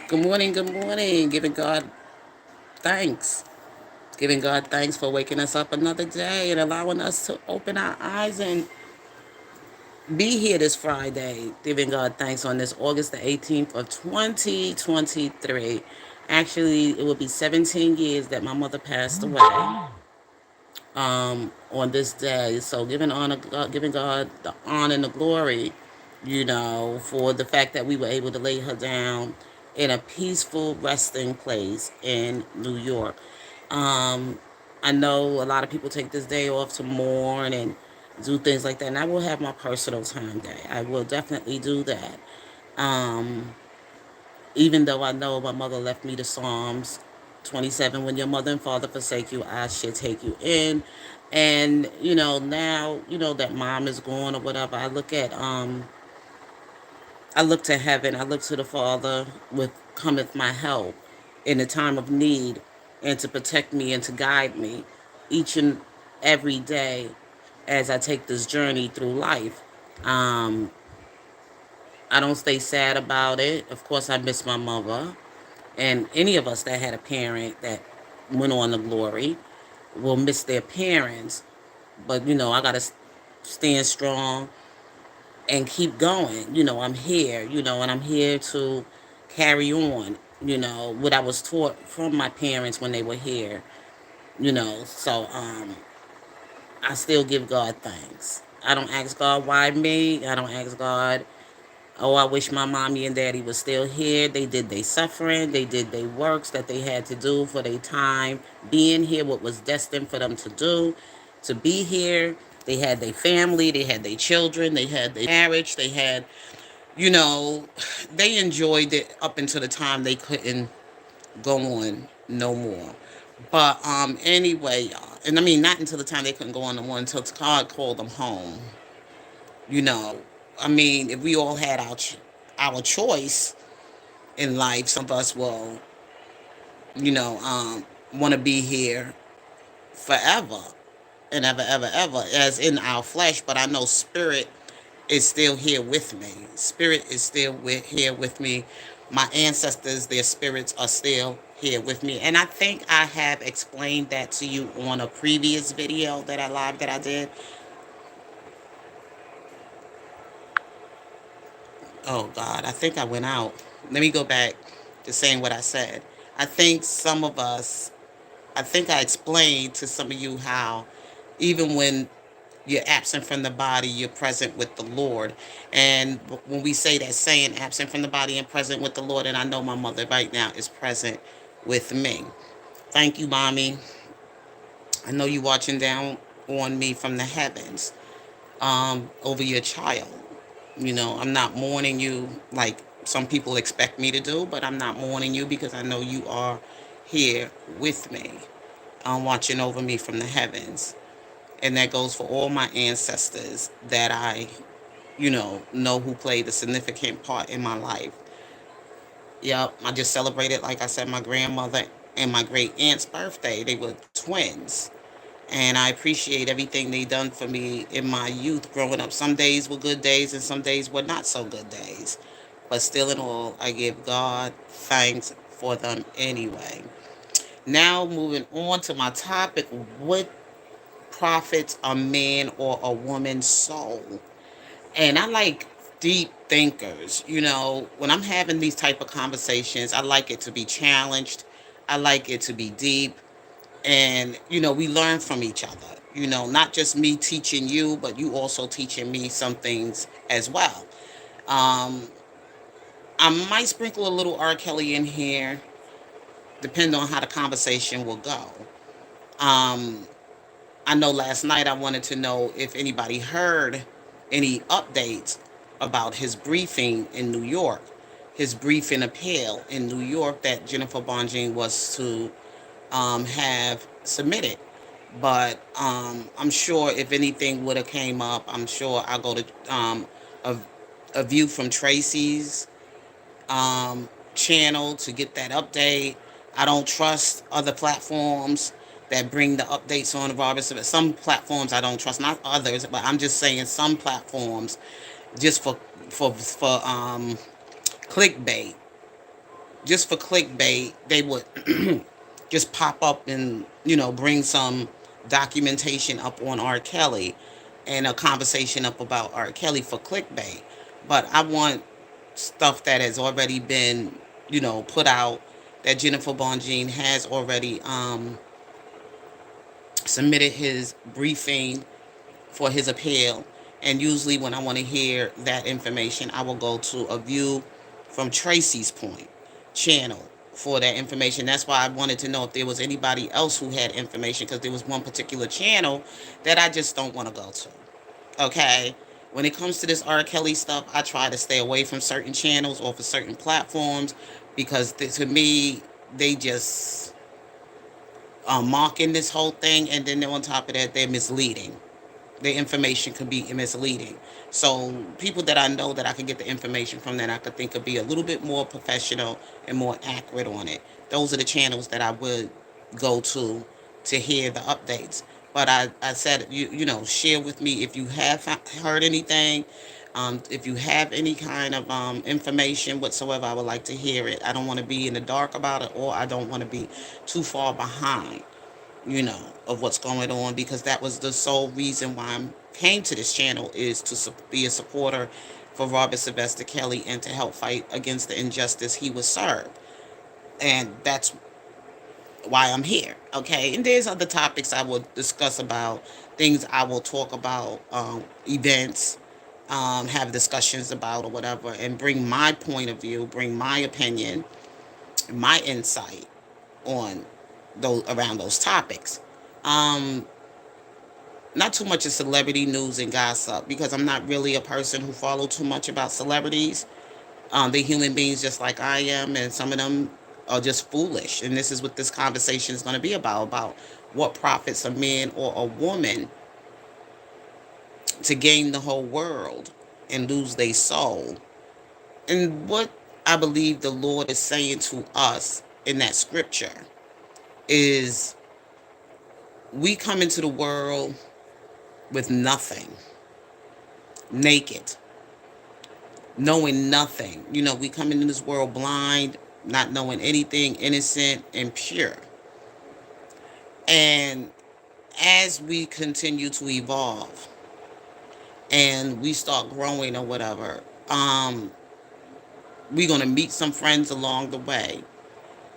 Good morning, good morning. Giving God thanks. Giving God thanks for waking us up another day and allowing us to open our eyes and be here this Friday. Giving God thanks on this August the 18th of 2023. Actually, it will be 17 years that my mother passed away on this day. So giving God the honor and the glory, for the fact that we were able to lay her down in a peaceful resting place in New York. Um, I know a lot of people take this day off to mourn and do things like that, and I will have my personal time day. I will definitely do that. Um, Even though I know my mother left me the Psalms 27, when your mother and father forsake you, I shall take you in. And, now, that mom is gone or whatever, I look to heaven, I look to the Father with cometh my help in the time of need, and to protect me and to guide me each and every day as I take this journey through life. Um, I don't stay sad about it. Of course, I miss my mother. And any of us that had a parent that went on to glory will miss their parents. But, I got to stand strong and keep going. I'm here, and I'm here to carry on, what I was taught from my parents when they were here, So I still give God thanks. I don't ask God why me. I don't ask God, oh, I wish my mommy and daddy was still here. They did their suffering. They did their works that they had to do for their time being here, what was destined for them to do, to be here. They had their family. They had their children. They had their marriage. They had, you know, they enjoyed it up until the time they couldn't go on no more. But anyway, and I mean, not until the time they couldn't go on no more, until God called them home. You know, I mean, if we all had our choice in life, some of us will, you know, want to be here forever and ever, ever, ever, as in our flesh. But I know spirit is still here with me. Spirit is still here with me. My ancestors, their spirits are still here with me. And I think I have explained that to you on a previous video that I did. Oh God, I think I went out. Let me go back to saying what I said. I think some of us, I think I explained to some of you how even when you're absent from the body, you're present with the Lord. And when we say that saying, absent from the body and present with the Lord, and I know my mother right now is present with me. Thank you, Mommy. I know you watching down on me from the heavens, over your child. I'm not mourning you like some people expect me to do, but I'm not mourning you because I know you are here with me, watching over me from the heavens. And that goes for all my ancestors that I, know who played a significant part in my life. Yep, I just celebrated, like I said, my grandmother and my great aunt's birthday. They were twins. And I appreciate everything they done for me in my youth growing up. Some days were good days and some days were not so good days. But still in all, I give God thanks for them anyway. Now moving on to my topic, what profits a man or a woman's soul? And I like deep thinkers. When I'm having these type of conversations, I like it to be challenged. I like it to be deep. And we learn from each other. Not just me teaching you, but you also teaching me some things as well. um I might sprinkle a little R. Kelly in here, depending on how the conversation will go. um I know last night I wanted to know if anybody heard any updates about his briefing in New York, his briefing appeal in New York that Jennifer Bonjean was to have submitted. But I'm sure if anything would have came up, I'm sure I'll go to a, a View from Tracy's channel to get that update. I don't trust other platforms that bring the updates on Robinson. Some platforms I don't trust, not others, but I'm just saying some platforms just for clickbait, just for clickbait, they would just pop up and, bring some documentation up on R. Kelly and a conversation up about R. Kelly for clickbait. But I want stuff that has already been, put out, that Jennifer Bonjean has already submitted his briefing for his appeal. And usually, when I want to hear that information, I will go to A View from Tracy's Point channel for that information. That's why I wanted to know if there was anybody else who had information, because there was one particular channel that I just don't want to go to. Okay? When it comes to this R. Kelly stuff, I try to stay away from certain channels or for certain platforms, because to me, they just mocking this whole thing, and then on top of that, they're misleading. The information could be misleading. So people that I know that I can get the information from, that I could think could be a little bit more professional and more accurate on it, those are the channels that I would go to hear the updates. But I said, share with me if you have heard anything. If you have any kind of information whatsoever, I would like to hear it. I don't want to be in the dark about it, or I don't want to be too far behind, of what's going on, because that was the sole reason why I came to this channel, is to be a supporter for Robert Sylvester Kelly and to help fight against the injustice he was served. And that's why I'm here. Okay. And there's other topics I will discuss about, things I will talk about, events, have discussions about or whatever, and bring my point of view, bring my opinion, my insight on those around those topics. Um, Not too much of celebrity news and gossip, because I'm not really a person who follow too much about celebrities. They're human beings just like I am, and some of them are just foolish. And this is what this conversation is going to be about what profits a man or a woman to gain the whole world and lose their soul. And what I believe the Lord is saying to us in that scripture is, we come into the world with nothing, naked, knowing nothing. We come into this world blind, not knowing anything, innocent and pure. And as we continue to evolve and we start growing or whatever, we're going to meet some friends along the way.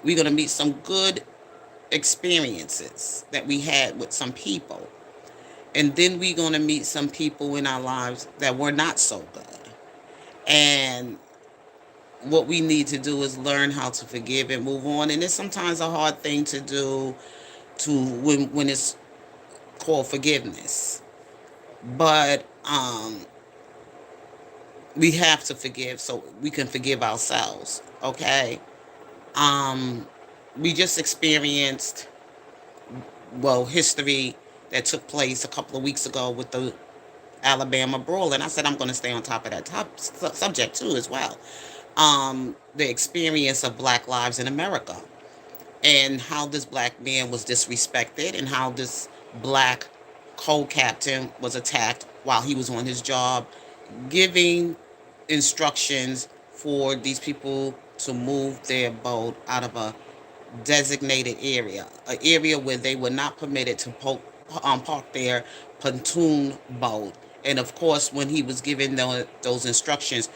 We're going to meet some good experiences that we had with some people. And then we're going to meet some people in our lives that were not so good. And what we need to do is learn how to forgive and move on. And it's sometimes a hard thing to do, when it's called forgiveness. But we have to forgive so we can forgive ourselves. Okay. We just experienced, well, history that took place a couple of weeks ago with the Alabama brawl, and I said I'm going to stay on top of that subject too as well. The experience of Black lives in America, and how this black man was disrespected, and how this black co-captain was attacked while he was on his job, giving instructions for these people to move their boat out of a designated area, an area where they were not permitted to park their pontoon boat. And of course, when he was given those instructions,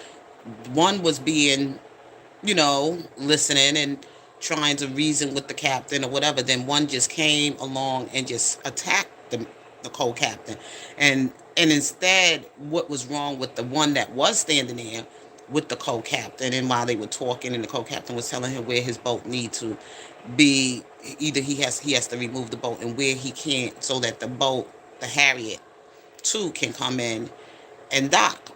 one was being, listening and trying to reason with the captain or whatever. Then one just came along and just attacked the co-captain. And instead, what was wrong with the one that was standing there with the co-captain, and while they were talking, and the co-captain was telling him where his boat need to be, either he has to remove the boat, and where he can't, so that the boat, the Harriet too, can come in and dock.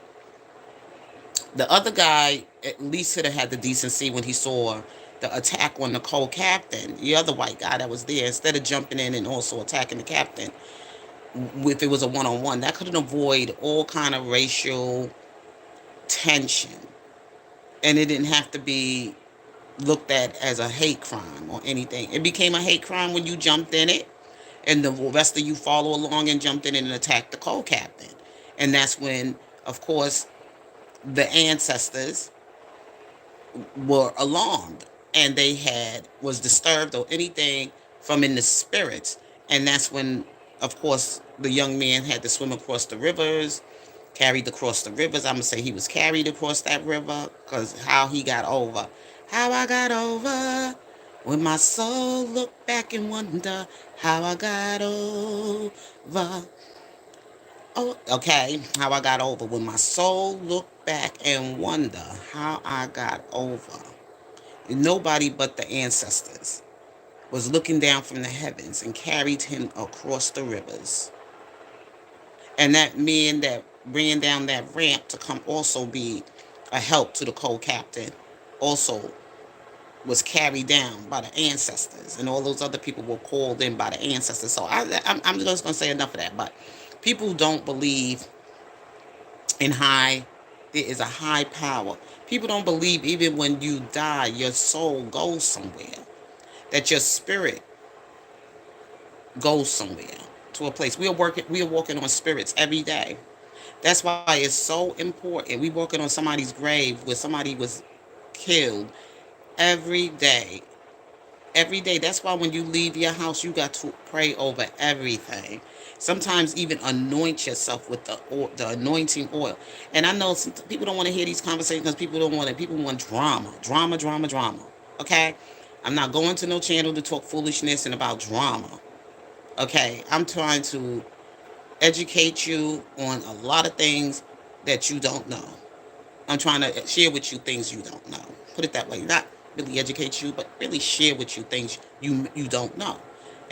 The other guy at least should have had the decency, when he saw the attack on the co-captain, the other white guy that was there, instead of jumping in and also attacking the captain, if it was a one-on-one, that could avoid all kind of racial tension. And it didn't have to be looked at as a hate crime or anything. It became a hate crime when you jumped in it, and the rest of you follow along and jumped in and attacked the co-captain. And that's when, of course, the ancestors were alarmed. and they had was disturbed or anything from in the spirits. And that's when, of course, the young man had to swim across the rivers, carried across the rivers. I'm gonna say he was carried across that river, because how he got over, how I got over, when my soul looked back and wonder how I got over. Oh, okay, how I got over, when my soul looked back and wonder how I got over. Nobody but the ancestors was looking down from the heavens and carried him across the rivers. And that man that ran down that ramp to come also be a help to the co-captain also was carried down by the ancestors, and all those other people were called in by the ancestors. So I'm just going to say enough of that. But people don't believe in high, there is a high power. People don't believe even when you die, your soul goes somewhere, that your spirit goes somewhere, to a place. We are walking on spirits every day. That's why it's so important. We working on somebody's grave where somebody was killed every day. Every day. That's why when you leave your house, you got to pray over everything. Sometimes even anoint yourself with the anointing oil. And I know some people don't want to hear these conversations because people don't want it. People want drama, drama, drama, drama. Okay, I'm not going to no channel to talk foolishness and about drama. Okay, I'm trying to educate you on a lot of things that you don't know. I'm trying to share with you things you don't know. Put it that way. Not really educate you, but really share with you things you don't know.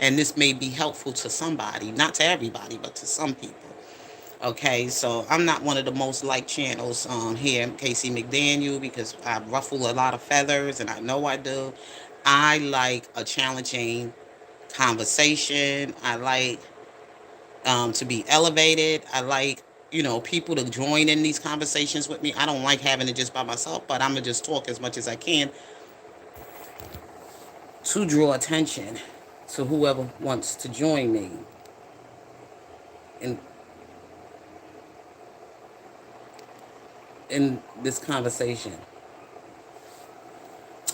And this may be helpful to somebody, not to everybody, but to some people. Okay, so I'm not one of the most liked channels here, Casey McDaniel, because I ruffle a lot of feathers, and I know I do. I like a challenging conversation. I like to be elevated. I like, people to join in these conversations with me. I don't like having it just by myself, but I'm going to just talk as much as I can to draw attention to whoever wants to join me in this conversation.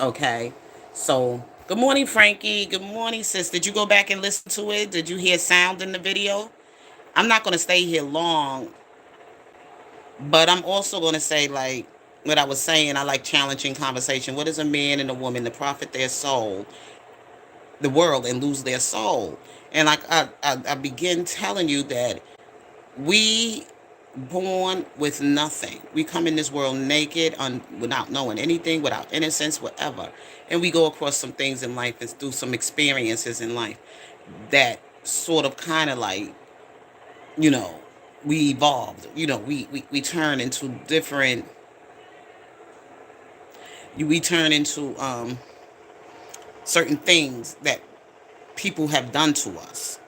Okay. So, good morning, Frankie. Good morning, sis. Did you go back and listen to it? Did you hear sound in the video? I'm not going to stay here long, but I'm also going to say, like what I was saying, I like challenging conversation. What is a man and a woman to profit their soul, the world, and lose their soul? And like I begin telling you that we born with nothing. We come in this world naked, without knowing anything, without innocence, whatever. And we go across some things in life and through some experiences in life that sort of kind of like, you know, we evolved. We turn into different. We turn into certain things that people have done to us.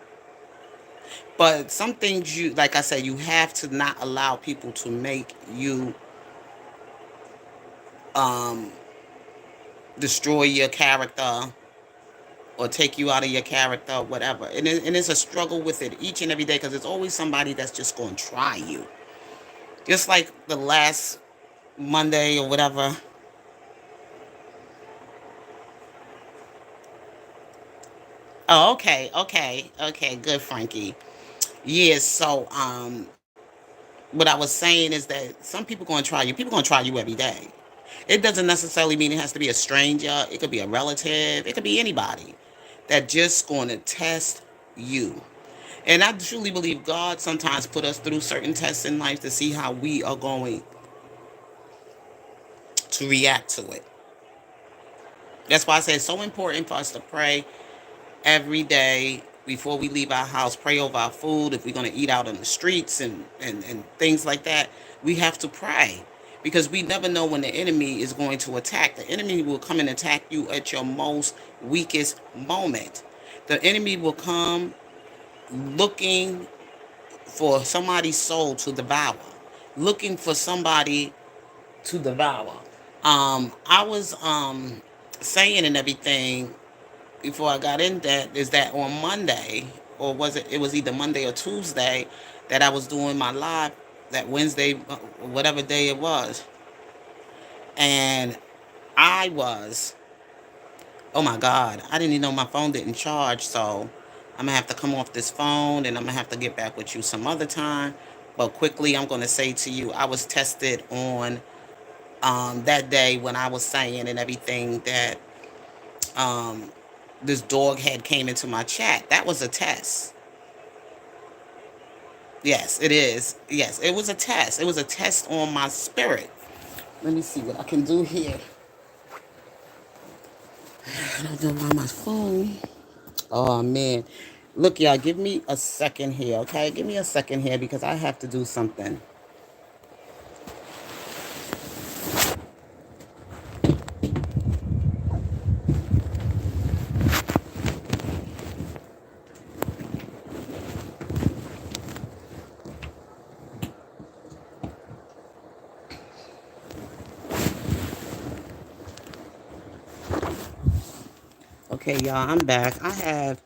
But some things, like I said, you have to not allow people to make you um, destroy your character or take you out of your character or whatever. And it's a struggle with it each and every day, because there's always somebody that's just going to try you. Just like the last Monday or whatever. Oh, okay, okay, okay, good, Frankie. Yes, so what I was saying is that some people going to try you. People going to try you every day. It doesn't necessarily mean it has to be a stranger. It could be a relative. It could be anybody that just going to test you. And I truly believe God sometimes put us through certain tests in life to see how we are going to react to it. That's why I say it's so important for us to pray every day before we leave our house. Pray over our food. If we're going to eat out on the streets and things like that, we have to pray, because we never know when the enemy is going to attack. The enemy will come and attack you at your most weakest moment. The enemy will come looking for somebody's soul to devour, looking for somebody to devour. I was saying and everything before I got in that is that on Monday, or was it? It was either Monday or Tuesday that I was doing my live. That Wednesday, whatever day it was, and I was Oh my God, I didn't even know my phone didn't charge, so I'm gonna have to come off this phone and I'm gonna have to get back with you some other time. But quickly, I'm gonna say to you, I was tested on that day when I was saying and everything that um, this dog had came into my chat. That was a test. Yes, it is. Yes, it was a test. It was a test on my spirit. Let me see what I can do here. I don't know why my phone. Oh man. Look, y'all, give me a second here, okay? Give me a second here because I have to do something. Okay, y'all, I'm back. I have.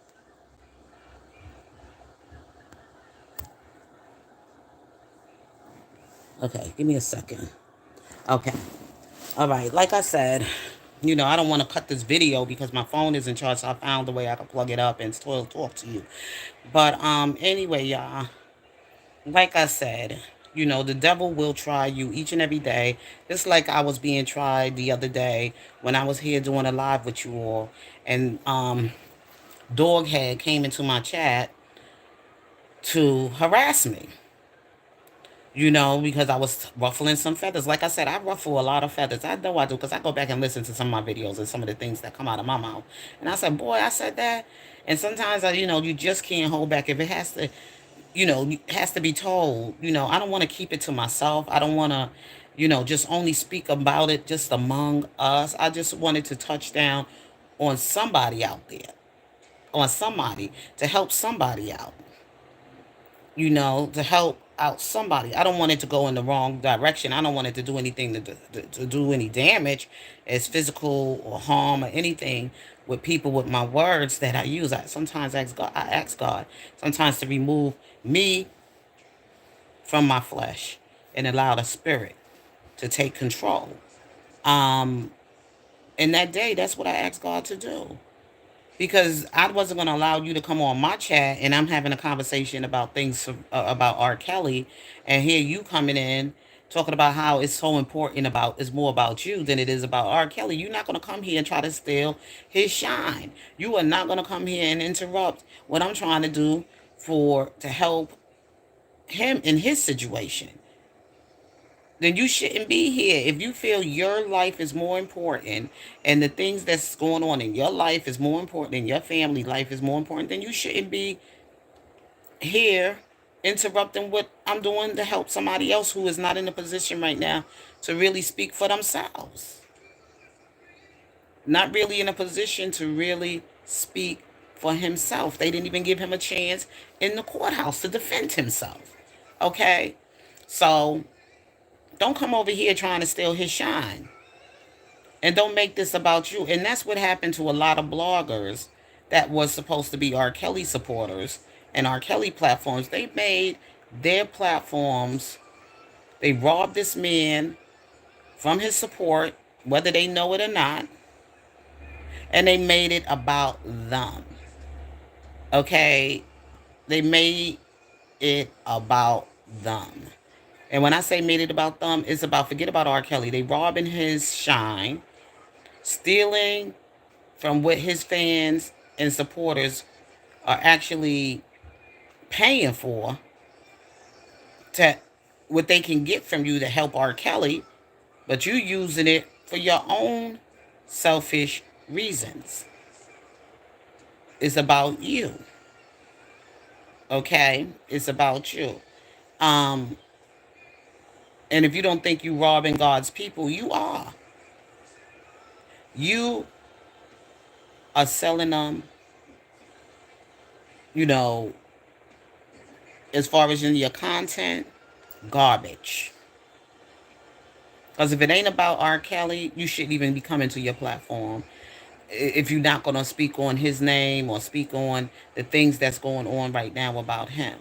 Okay, give me a second. Okay. All right, like I said, I don't want to cut this video because my phone is in charge, so I found a way I could plug it up and still talk to you. But anyway, y'all, like I said, the devil will try you each and every day. Just like I was being tried the other day when I was here doing a live with you all, and Doghead came into my chat to harass me. Because I was ruffling some feathers. Like I said, I ruffle a lot of feathers. I know I do because I go back and listen to some of my videos and some of the things that come out of my mouth. And I said, boy, I said that. And sometimes, you just can't hold back. If it has to, it has to be told. I don't want to keep it to myself. I don't want to, just only speak about it just among us. I just wanted to touch down on somebody out there, on somebody to help somebody out. To help out somebody. I don't want it to go in the wrong direction. I don't want it to do anything to do any damage as physical or harm or anything with people with my words that I use. I sometimes ask God sometimes to remove me from my flesh and allow the spirit to take control. Um, and that day, that's what I asked God to do. Because I wasn't going to allow you to come on my chat and I'm having a conversation about things about R. Kelly, and here you coming in talking about how it's so important it's more about you than it is about R. Kelly. You're not going to come here and try to steal his shine. You are not going to come here and interrupt what I'm trying to do to help him in his situation. Then you shouldn't be here. If you feel your life is more important and the things that's going on in your life is more important and your family life is more important, then you shouldn't be here interrupting what I'm doing to help somebody else who is not in a position right now to really speak for themselves. Not really in a position to really speak for himself. They didn't even give him a chance in the courthouse to defend himself. Okay? So don't come over here trying to steal his shine. And don't make this about you. And that's what happened to a lot of bloggers that was supposed to be R. Kelly supporters and R. Kelly platforms. They made their platforms, they robbed this man from his support, whether they know it or not, and they made it about them. Okay? They made it about them. And when I say made it about them, it's about forget about R. Kelly. They robbing his shine, stealing from what his fans and supporters are actually paying for, to what they can get from you to help R. Kelly, but you using it for your own selfish reasons. It's about you. Okay? It's about you. Um, and if you don't think you robbing God's people, you are. You are selling them, you know, as far as in your content, garbage. Because if it ain't about R. Kelly, you shouldn't even be coming to your platform. If you're not going to speak on his name or speak on the things that's going on right now about him.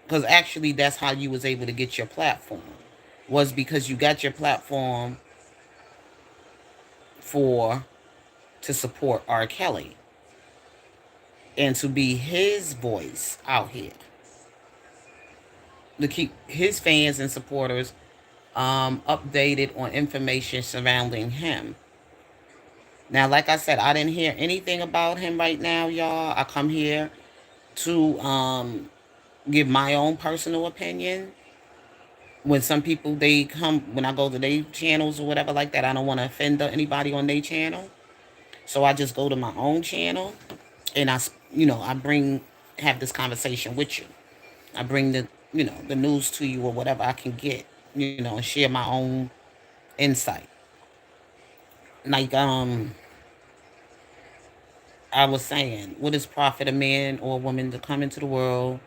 Because actually, that's how you was able to get your platform. Was because you got your platform for to support R. Kelly and to be his voice out here, to keep his fans and supporters updated on information surrounding him. Now, like I said, I didn't hear anything about him right now, y'all. I come here to give my own personal opinion. When some people, they come, when I go to their channels or whatever like that, I don't want to offend anybody on their channel. So I just go to my own channel and I have this conversation with you. I bring the news to you or whatever I can get, and share my own insight. Like, I was saying, what does profit a man or a woman to come into the world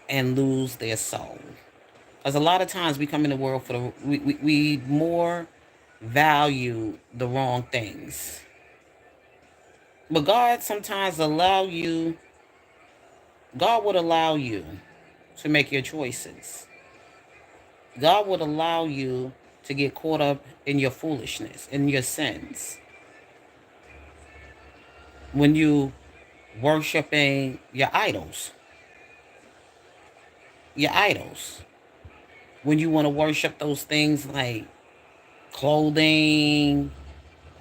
and lose their soul? Because a lot of times we come in the world for we more value the wrong things. But God would allow you to make your choices. God would allow you to get caught up in your foolishness, in your sins. When you worshiping your idols. Your idols. When you want to worship those things like clothing,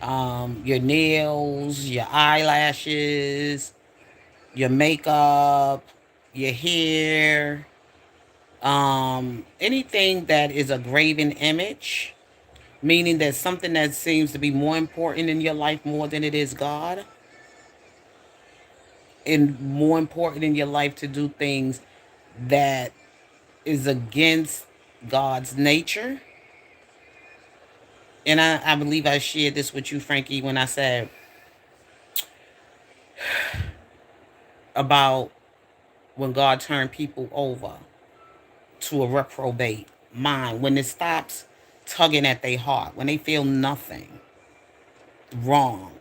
your nails, your eyelashes, your makeup, your hair, anything that is a graven image, meaning that something that seems to be more important in your life more than it is God, and more important in your life to do things that is against God's nature. And I believe I shared this with you, Frankie, when I said about when God turned people over to a reprobate mind, when it stops tugging at their heart, when they feel nothing wrong,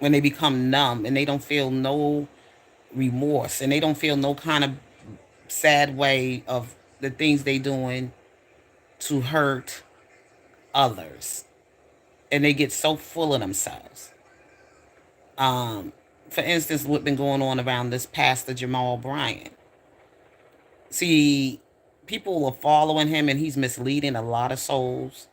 when they become numb and they don't feel no remorse and they don't feel no kind of sad way of the things they doing to hurt others, and they get so full of themselves. For instance, what's been going on around this Pastor Jamal Bryant. See, people are following him and he's misleading a lot of souls.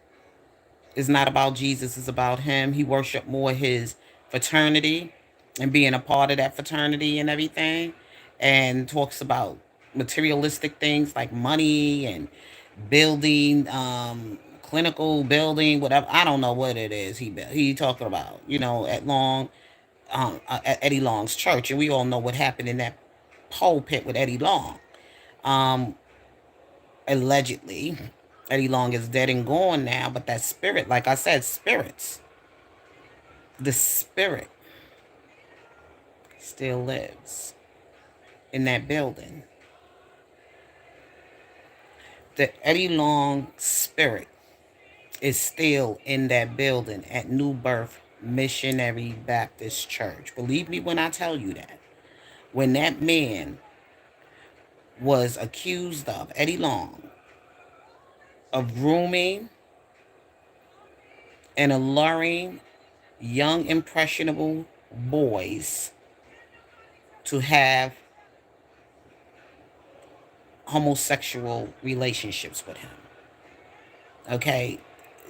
It's not about Jesus, it's about him. He worshiped more his fraternity and being a part of that fraternity and everything, and talks about materialistic things like money and building, clinical building, whatever. I don't know what it is he talking about, at Eddie Long's church, and we all know what happened in that pulpit with Eddie Long. Allegedly, Eddie Long is dead and gone now, but that spirit, like I said, the spirit still lives in that building. The Eddie Long spirit is still in that building at New Birth Missionary Baptist Church. Believe me when I tell you that. When that man was accused of, Eddie Long, of grooming and alluring young impressionable boys to have homosexual relationships with him. Okay,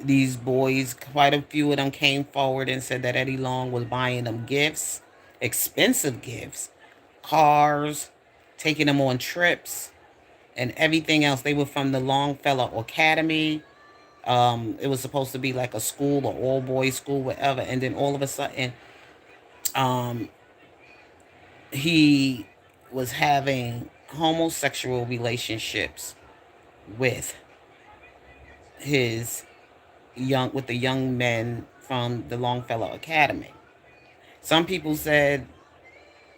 these boys, quite a few of them came forward and said that Eddie Long was buying them gifts, expensive gifts, cars, taking them on trips, and everything else. They were from the Longfellow Academy. It was supposed to be like a school, or all boys school, whatever. And then all of a sudden, he was having homosexual relationships with the young men from the Longfellow Academy. Some people said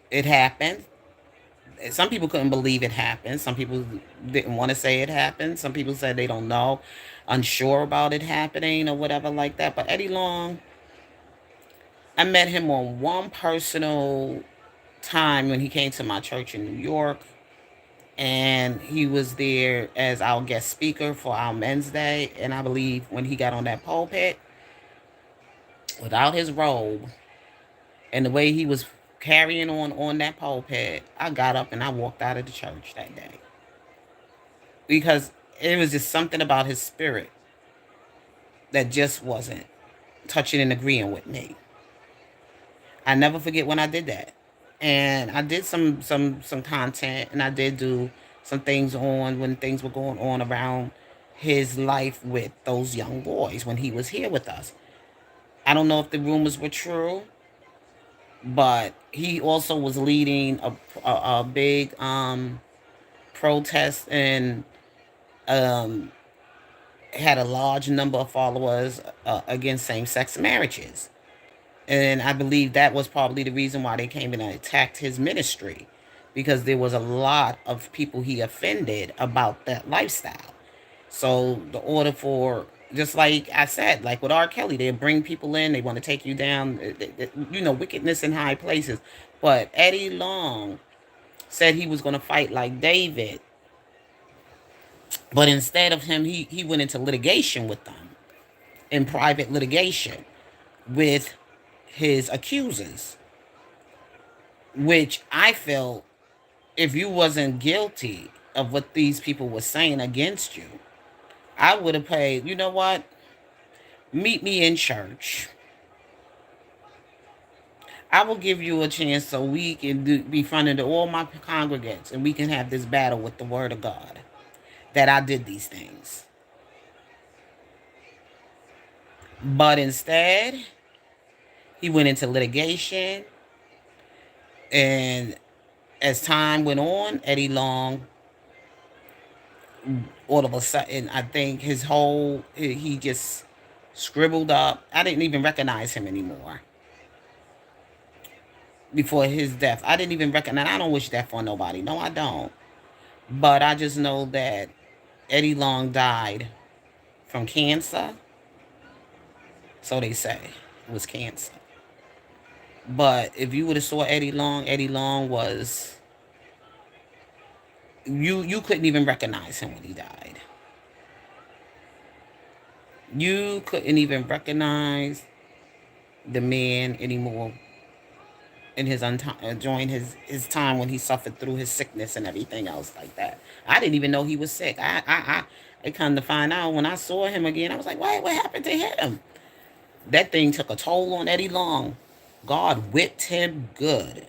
it happened. Some people couldn't believe it happened. Some people didn't want to say it happened. Some people said they don't know, unsure about it happening or whatever like that. But Eddie Long, I met him on one personal time when he came to my church in New York. And he was there as our guest speaker for our Men's Day. And I believe when he got on that pulpit, without his robe and the way he was carrying on that pulpit, I got up and I walked out of the church that day because it was just something about his spirit that just wasn't touching and agreeing with me. I never forget when I did that. And I did some content, and I did do some things on when things were going on around his life with those young boys when he was here with us. I don't know if the rumors were true, but he also was leading a big protest and um, had a large number of followers against same-sex marriages. And I believe that was probably the reason why they came in and attacked his ministry, because there was a lot of people he offended about that lifestyle. So the order for, just like I said, like with R. Kelly, they bring people in, they want to take you down, wickedness in high places. But Eddie Long said he was going to fight like David, but instead of him, he went into litigation with them, in private litigation with his accusers, which I felt, if you wasn't guilty of what these people were saying against you, I would have paid, you know what? Meet me in church. I will give you a chance so we can be front of all my congregants and we can have this battle with the word of God that I did these things. But instead, he went into litigation, and as time went on, Eddie Long, all of a sudden, I think his whole, he just scribbled up. I didn't even recognize him anymore before his death. I didn't even recognize. I don't wish death on nobody. No, I don't. But I just know that Eddie Long died from cancer. So they say it was cancer. But if you would have saw Eddie Long was, you couldn't even recognize him when he died. You couldn't even recognize the man anymore in his during his time when he suffered through his sickness and everything else like that. I didn't even know he was sick. I come to find out when I saw him again, I was like, what happened to him? That thing took a toll on Eddie Long. God whipped him good.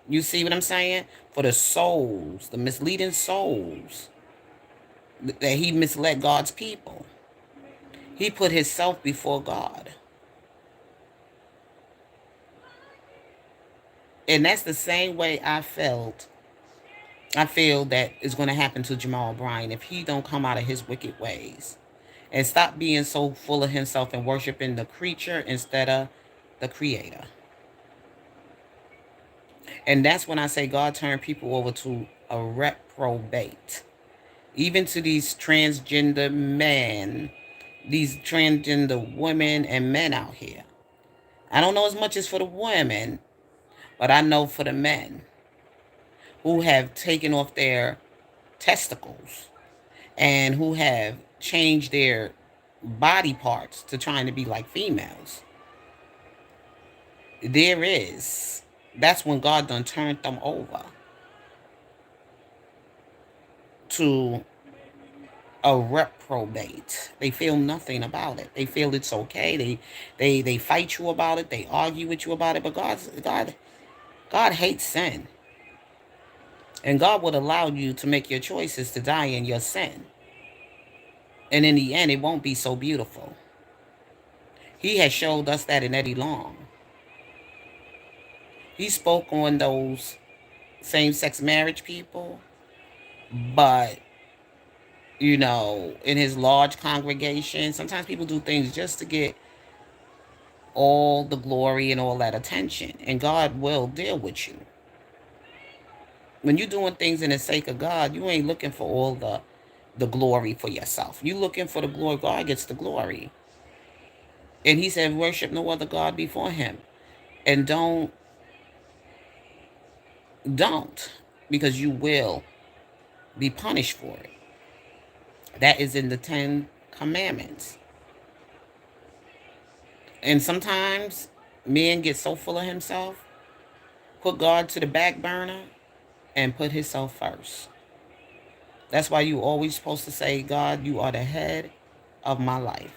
You see what I'm saying? For the souls, the misleading souls that he misled God's people. He put himself before God. And that's the same way I feel that is going to happen to Jamal Bryant if he don't come out of his wicked ways and stop being so full of himself and worshiping the creature instead of the creator. And that's when I say God turned people over to a reprobate. Even to these transgender men, these transgender women and men out here. I don't know as much as for the women, but I know for the men who have taken off their testicles and who have changed their body parts to trying to be like females. That's when God done turned them over to a reprobate. They feel nothing about it. They feel it's okay. They fight you about it. They argue with you about it. But God hates sin. And God would allow you to make your choices to die in your sin. And in the end, it won't be so beautiful. He has showed us that in Eddie Long. He spoke on those same-sex marriage people, but, in his large congregation, sometimes people do things just to get all the glory and all that attention, and God will deal with you. When you're doing things in the sake of God, you ain't looking for all the glory for yourself. You looking for the glory. God gets the glory. And he said, worship no other God before him. And don't, because you will be punished for it. That is in the 10 Commandments. And sometimes men get so full of himself, put God to the back burner, and put himself first. That's why you always supposed to say, God, you are the head of my life.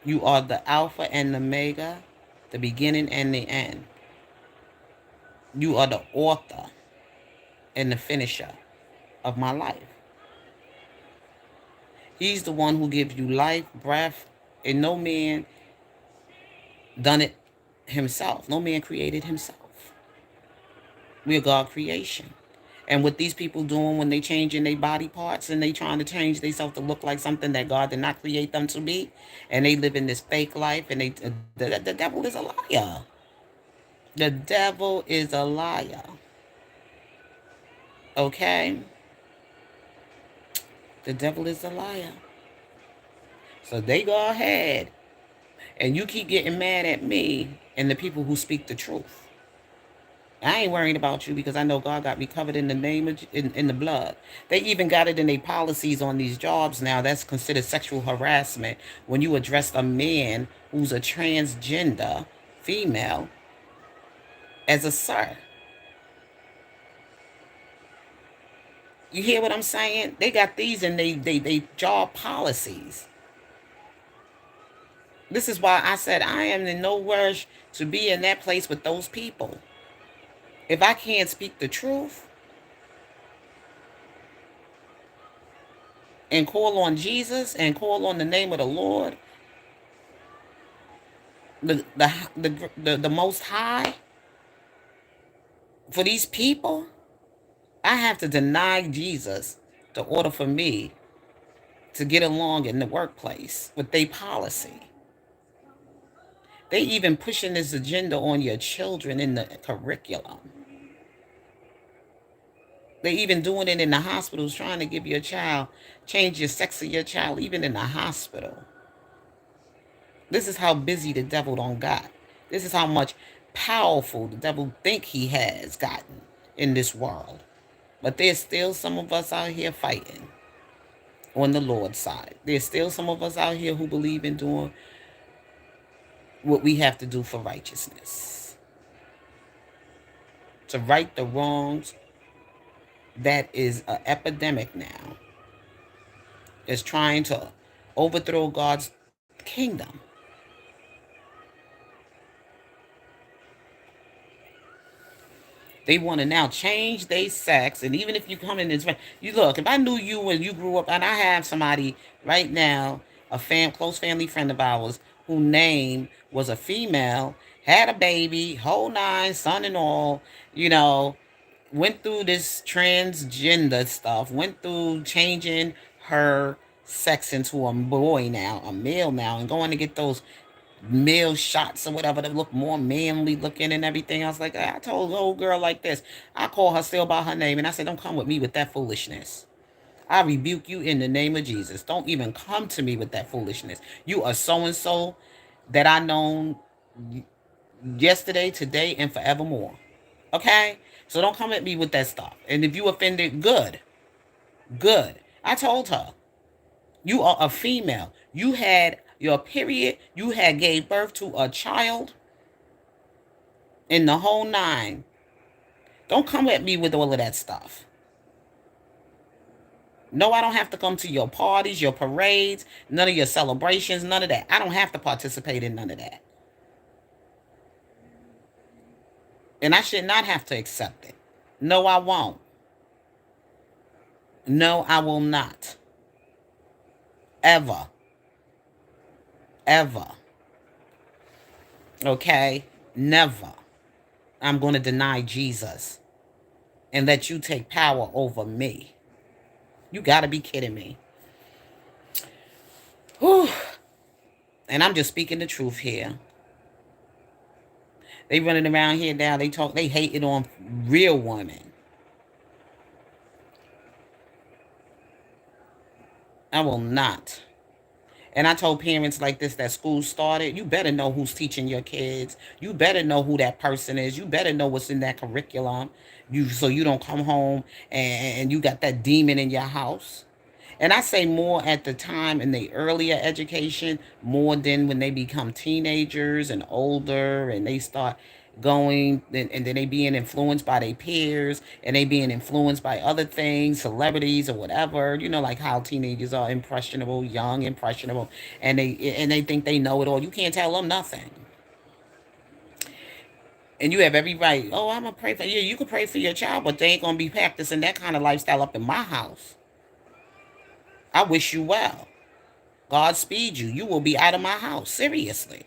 You are the Alpha and the Omega, the beginning and the end. You are the author and the finisher of my life. He's the one who gives you life, breath, and no man done it himself. No man created himself. We're God creation. And what these people doing when they changing their body parts and they trying to change themselves to look like something that God did not create them to be, and they live in this fake life, and the devil is a liar. The devil is a liar. Okay? The devil is a liar. So they go ahead, and you keep getting mad at me and the people who speak the truth. I ain't worrying about you because I know God got me covered in the name of in the blood. They even got it in their policies on these jobs now. That's considered sexual harassment when you address a man who's a transgender female as a sir. You hear what I'm saying? They got these in they job policies. This is why I said I am in no rush to be in that place with those people. If I can't speak the truth and call on Jesus and call on the name of the Lord, the Most High, for these people, I have to deny Jesus in order for me to get along in the workplace with their policy. They even pushing this agenda on your children in the curriculum. They even doing it in the hospitals, trying to give your child, change your sex of your child, even in the hospital. This is how busy the devil don't got. This is how much powerful the devil think he has gotten in this world. But there's still some of us out here fighting on the Lord's side. There's still some of us out here who believe in doing what we have to do for righteousness. To right the wrongs that is an epidemic now. Is trying to overthrow God's kingdom. They want to now change their sex, and even if you come in this, you look. If I knew you when you grew up, and I have somebody right now, a close family friend of ours, whose name was a female, had a baby, whole nine, son and all, you know, went through this transgender stuff, went through changing her sex into a boy now, a male now, and going to get those male shots or whatever that look more manly looking and everything. I was like, I told the old girl like this. I call her still by her name, and I said, don't come with me with that foolishness. I rebuke you in the name of Jesus. Don't even come to me with that foolishness. You are so and so that I known yesterday, today, and forevermore. Okay? So don't come at me with that stuff. And if you offended, good. Good. I told her, you are a female. You had your period. You had gave birth to a child in the whole nine. Don't come at me with all of that stuff. No, I don't have to come to your parties, your parades, none of your celebrations, none of that. I don't have to participate in none of that. And I should not have to accept it. No, I won't. No, I will not. Ever. Ever. Okay? Never. I'm going to deny Jesus and let you take power over me. You got to be kidding me. Whew. And I'm just speaking the truth here. They running around here now. They hating on real women. I will not. And I told parents like this that school started, you better know who's teaching your kids. You better know who that person is. You better know what's in that curriculum. So you don't come home and you got that demon in your house. And I say more at the time in the earlier education, more than when they become teenagers and older and they start going and then they being influenced by their peers and they being influenced by other things, celebrities or whatever, like how teenagers are impressionable, young, impressionable, and they think they know it all. You can't tell them nothing. And you have every right. Oh, I'm gonna pray for you. You can pray for your child, but they ain't gonna be practicing that kind of lifestyle up in my house. I wish you well. God speed you. You will be out of my house. Seriously.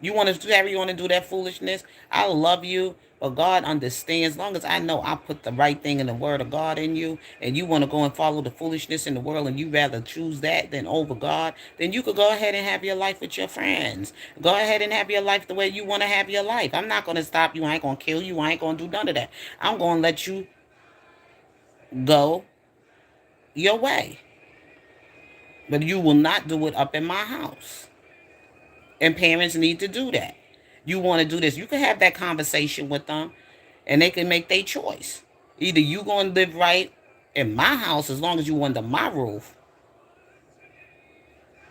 You want to carry on and do that foolishness? I love you, but God understands. As long as I know I put the right thing in the word of God in you, and you want to go and follow the foolishness in the world, and you rather choose that than over God, then you could go ahead and have your life with your friends. Go ahead and have your life the way you want to have your life. I'm not going to stop you. I ain't going to kill you. I ain't going to do none of that. I'm going to let you go your way. But you will not do it up in my house. And parents need to do that. You want to do this, you can have that conversation with them and they can make their choice. Either you going to live right in my house as long as you under my roof.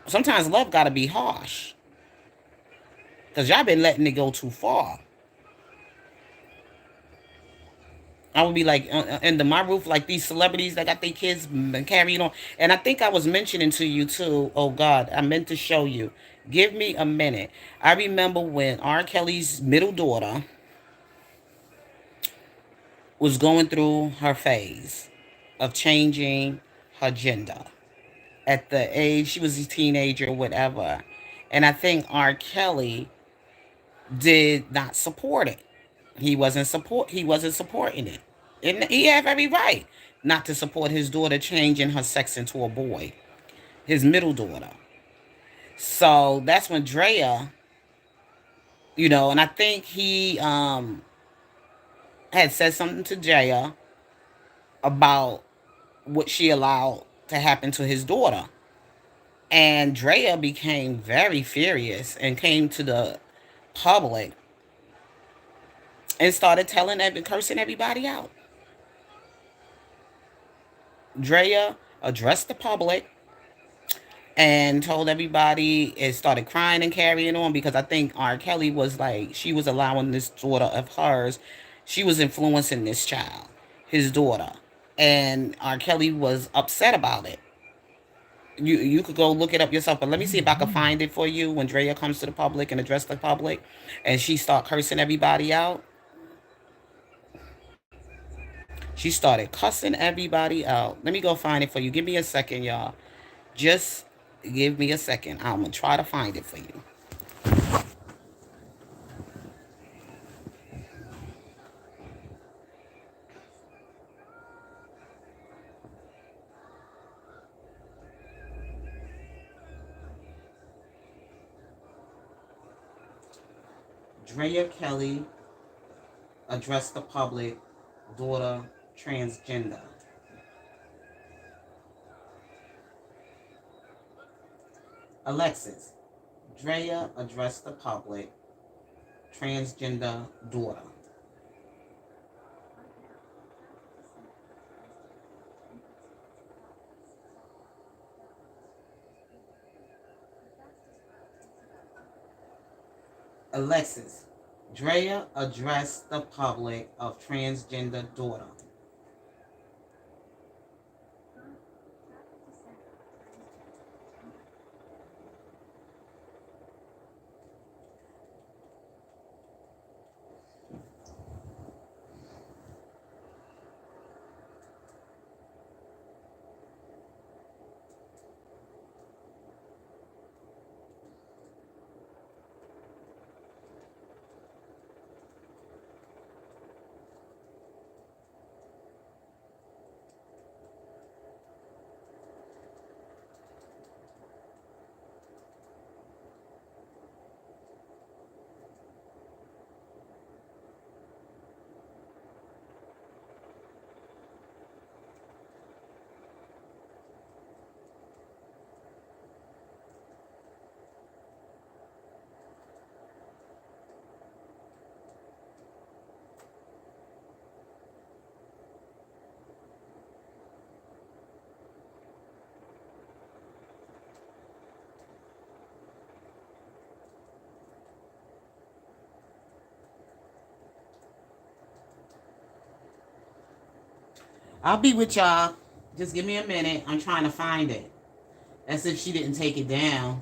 Sometimes love got to be harsh because y'all been letting it go too far. I would be like under my roof, like these celebrities that got their kids carrying on. And I think I was mentioning to you too. Oh God, I meant to show you. Give me a minute. I remember when R. Kelly's middle daughter was going through her phase of changing her gender. At the age she was a teenager or whatever. And I think R. Kelly did not support it. He wasn't supporting it. And he had every right not to support his daughter changing her sex into a boy, his middle daughter. So that's when Drea, and I think he had said something to Drea about what she allowed to happen to his daughter. And Drea became very furious and came to the public and started cursing everybody out. Drea addressed the public and told everybody and started crying and carrying on because I think R. Kelly was like, she was allowing this daughter of hers, she was influencing this child, his daughter. And R. Kelly was upset about it. You could go look it up yourself, but let me see if I can find it for you when Drea comes to the public and address the public and she start cursing everybody out. She started cussing everybody out. Let me go find it for you. Give me a second, y'all. Just give me a second. I'm going to try to find it for you. Drea Kelly addressed the public, daughter transgender. Alexis, Drea addressed the public, transgender daughter. Alexis, Drea addressed the public of transgender daughter. I'll be with y'all. Just give me a minute. I'm trying to find it. As if she didn't take it down.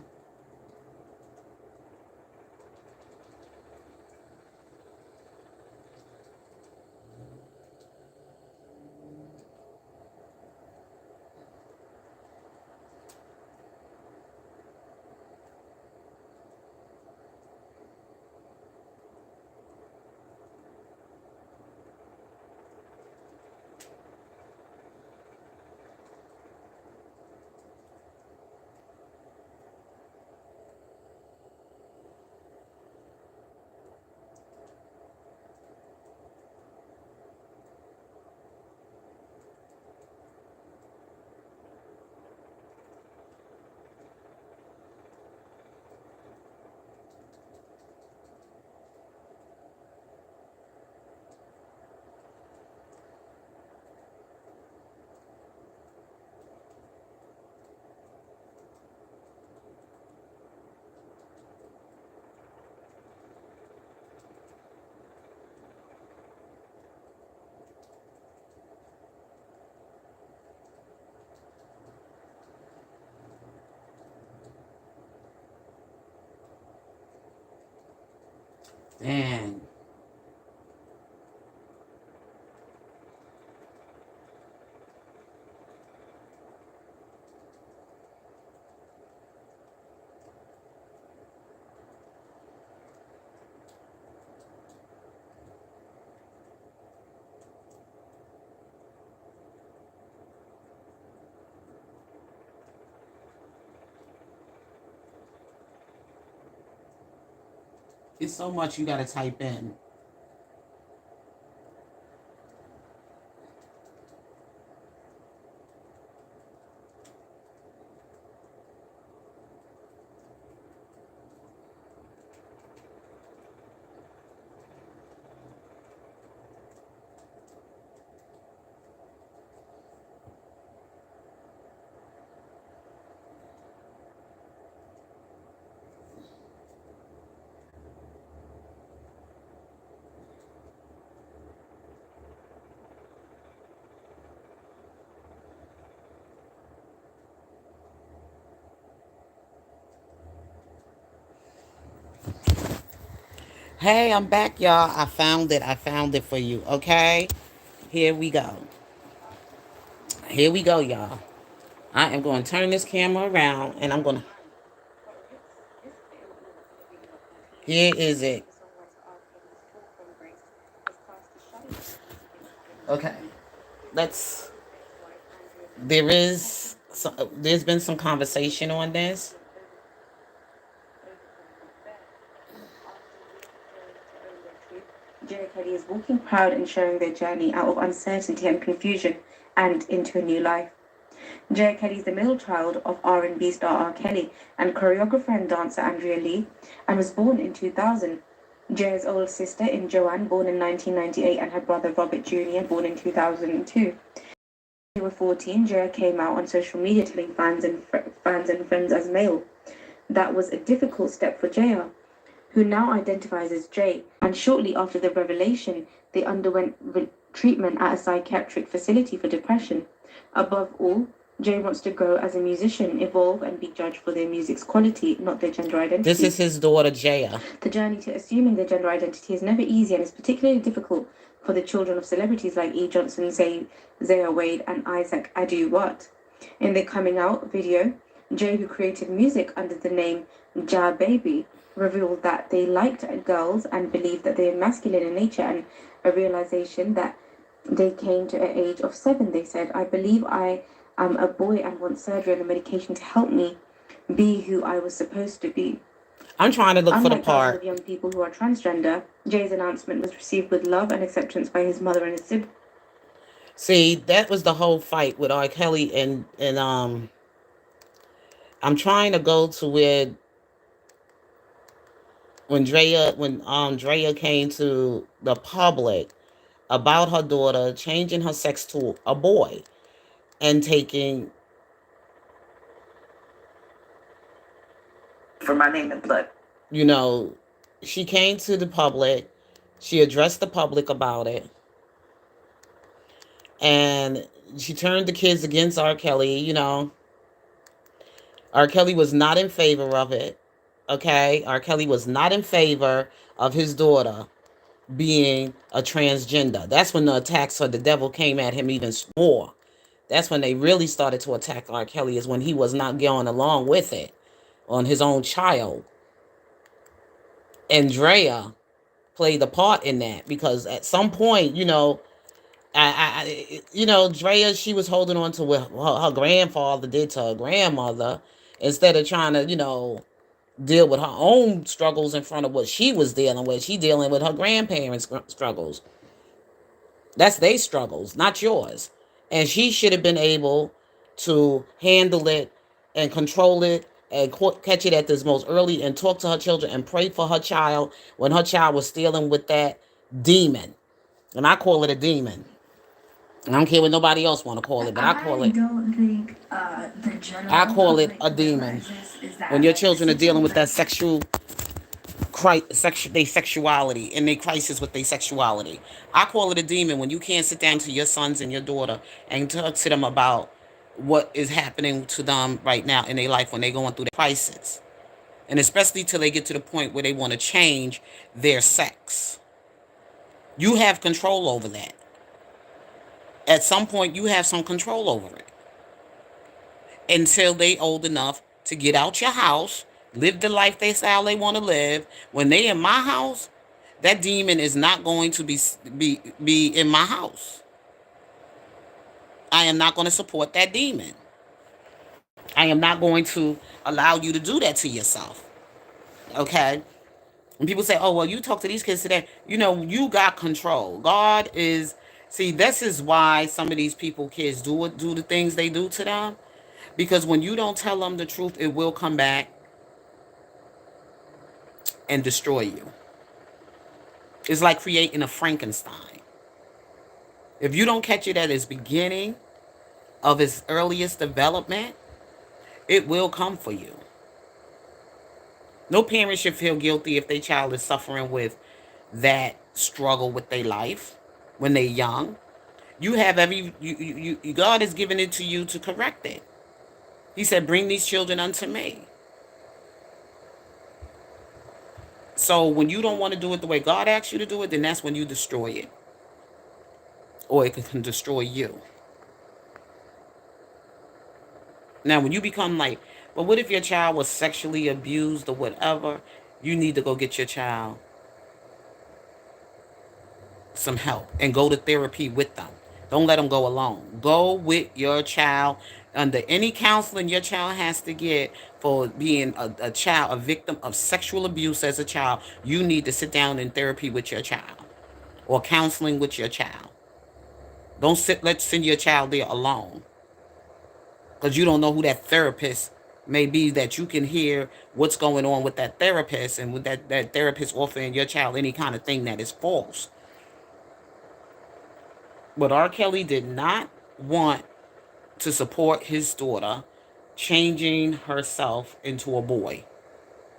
Dang. It's so much you gotta type in. Hey, I'm back, y'all. I found it. I found it for you. Okay? Here we go. Here we go, y'all. I am going to turn this camera around and I'm going to. Here is it. Okay. Let's. There's been some conversation on this. Jerry Kelly is walking proud and sharing their journey out of uncertainty and confusion and into a new life. Jerry Kelly is the middle child of R&B star R. Kelly and choreographer and dancer Andrea Lee, and was born in 2000. Jerry's older sister is Joanne, born in 1998, and her brother Robert Jr., born in 2002. When they were 14, Jerry came out on social media telling fans and friends as male. That was a difficult step for JR, who now identifies as Jay, and shortly after the revelation, they underwent treatment at a psychiatric facility for depression. Above all, Jay wants to grow as a musician, evolve, and be judged for their music's quality, not their gender identity. This is his daughter, Jaya. The journey to assuming their gender identity is never easy and is particularly difficult for the children of celebrities like E. Johnson, Zaya Wade, and Isaac Adu Watt. In their coming out video, Jay, who created music under the name Ja Baby, revealed that they liked girls and believed that they are masculine in nature, and a realization that they came to an age of 7. They said, I believe I am a boy and want surgery and a medication to help me be who I was supposed to be. I'm trying to look for the Unlike thousands of part. young people who are transgender, Jay's announcement was received with love and acceptance by his mother and his siblings. See, that was the whole fight with R. Kelly and I'm trying to go to where when Drea came to the public about her daughter changing her sex to a boy and taking For my name in blood. you know she came to the public, she addressed the public about it, And she turned the kids against R. Kelly. R. Kelly was not in favor of it. Okay? R. Kelly was not in favor of his daughter being a transgender. That's when the attacks of the devil came at him even more. That's when they really started to attack R. Kelly, is when he was not going along with it on his own child. And Drea played a part in that, because at some point, Drea, she was holding on to what her grandfather did to her grandmother, instead of trying to, deal with her own struggles in front of what she was dealing with. She dealing with her grandparents' struggles. That's their struggles, not yours. And she should have been able to handle it and control it and catch it at this most early, and talk to her children and pray for her child when her child was dealing with that demon. And I call it a demon. I don't care what nobody else want to call it, but I call it. Don't think the general I call it a public demon. realizes is that When your children are dealing with that sexuality and they crisis with their sexuality, I call it a demon. When you can't sit down to your sons and your daughter and talk to them about what is happening to them right now in their life when they're going through the crisis, and especially till they get to the point where they want to change their sex. You have control over that. At some point, you have some control over it until they old enough to get out your house, live the life they style they want to live. When they in my house, that demon is not going to be in my house. I am not going to support that demon. I am not going to allow you to do that to yourself. Okay? And people say, oh, well, you talk to these kids today. You got control. God is, see, this is why some of these kids do the things they do to them. Because when you don't tell them the truth, it will come back and destroy you. It's like creating a Frankenstein. If you don't catch it at its beginning of its earliest development, it will come for you. No parent should feel guilty if their child is suffering with that struggle with their life when they're young. You have God has given it to you to correct it. He said, bring these children unto me. So when you don't want to do it the way God asks you to do it, then that's when you destroy it. Or it can destroy you. Now, when you become like, but what if your child was sexually abused or whatever? You need to go get your child some help and go to therapy with them. Don't let them go alone. Go with your child under any counseling your child has to get for being a child, a victim of sexual abuse as a child. You need to sit down in therapy with your child or counseling with your child. Let's send your child there alone, because you don't know who that therapist may be, that you can hear what's going on with that therapist, and with that therapist offering your child any kind of thing that is false. But R. Kelly did not want to support his daughter changing herself into a boy.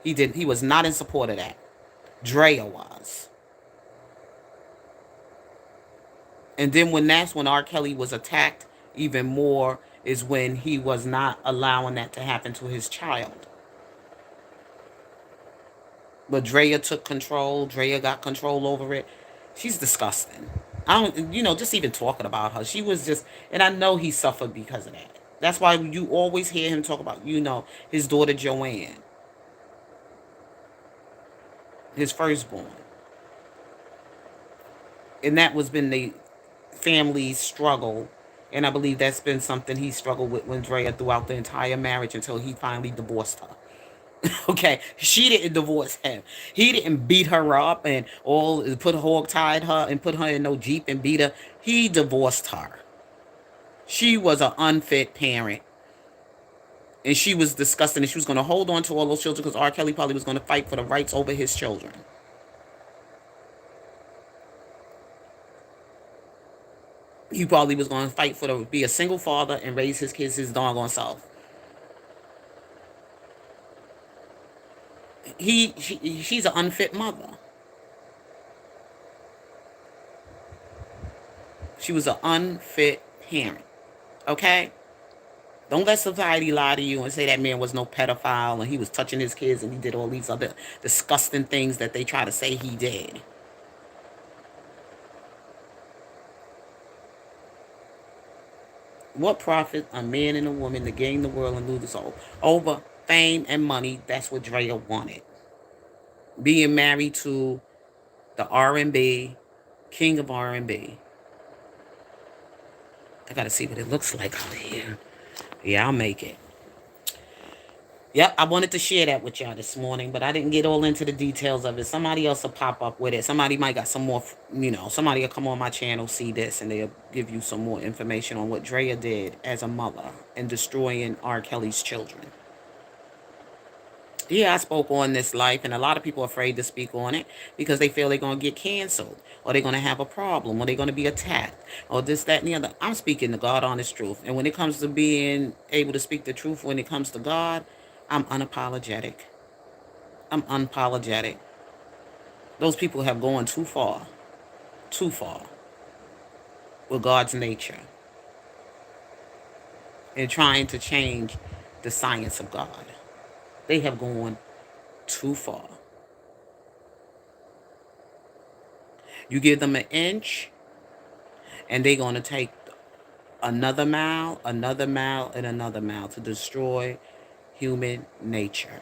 He was not in support of that. Drea was. And then that's when R. Kelly was attacked even more, is when he was not allowing that to happen to his child. But Drea took control. Drea got control over it. She's disgusting. I don't, just even talking about her. She was just, and I know he suffered because of that. That's why you always hear him talk about, his daughter Joanne, his firstborn. And that was been the family's struggle. And I believe that's been something he struggled with Drea throughout the entire marriage until he finally divorced her. Okay, she didn't divorce him. He didn't beat her up and tied her and put her in no Jeep and beat her. He divorced her. She was an unfit parent. And she was disgusting. And she was going to hold on to all those children, because R. Kelly probably was going to fight for the rights over his children. He probably was going to fight be a single father and raise his kids his doggone self. She's an unfit mother. She was an unfit parent. Okay? Don't let society lie to you and say that man was no pedophile and he was touching his kids and he did all these other disgusting things that they try to say he did. What profit a man and a woman to gain the world and lose the soul? Over fame and money, that's what Drea wanted. Being married to the R&B, king of R&B. I gotta see what it looks like out here. Yeah, I'll make it. Yep, I wanted to share that with y'all this morning, but I didn't get all into the details of it. Somebody else will pop up with it. Somebody might got some more, somebody will come on my channel, see this, and they'll give you some more information on what Drea did as a mother in destroying R. Kelly's children. Yeah, I spoke on this life, and a lot of people are afraid to speak on it because they feel they're going to get canceled, or they're going to have a problem, or they're going to be attacked, or this, that, and the other. I'm speaking the God honest truth. And when it comes to being able to speak the truth, when it comes to God, I'm unapologetic. I'm unapologetic. Those people have gone too far with God's nature and trying to change the science of God. They have gone too far. You give them an inch, and they're going to take another mile, and another mile to destroy human nature.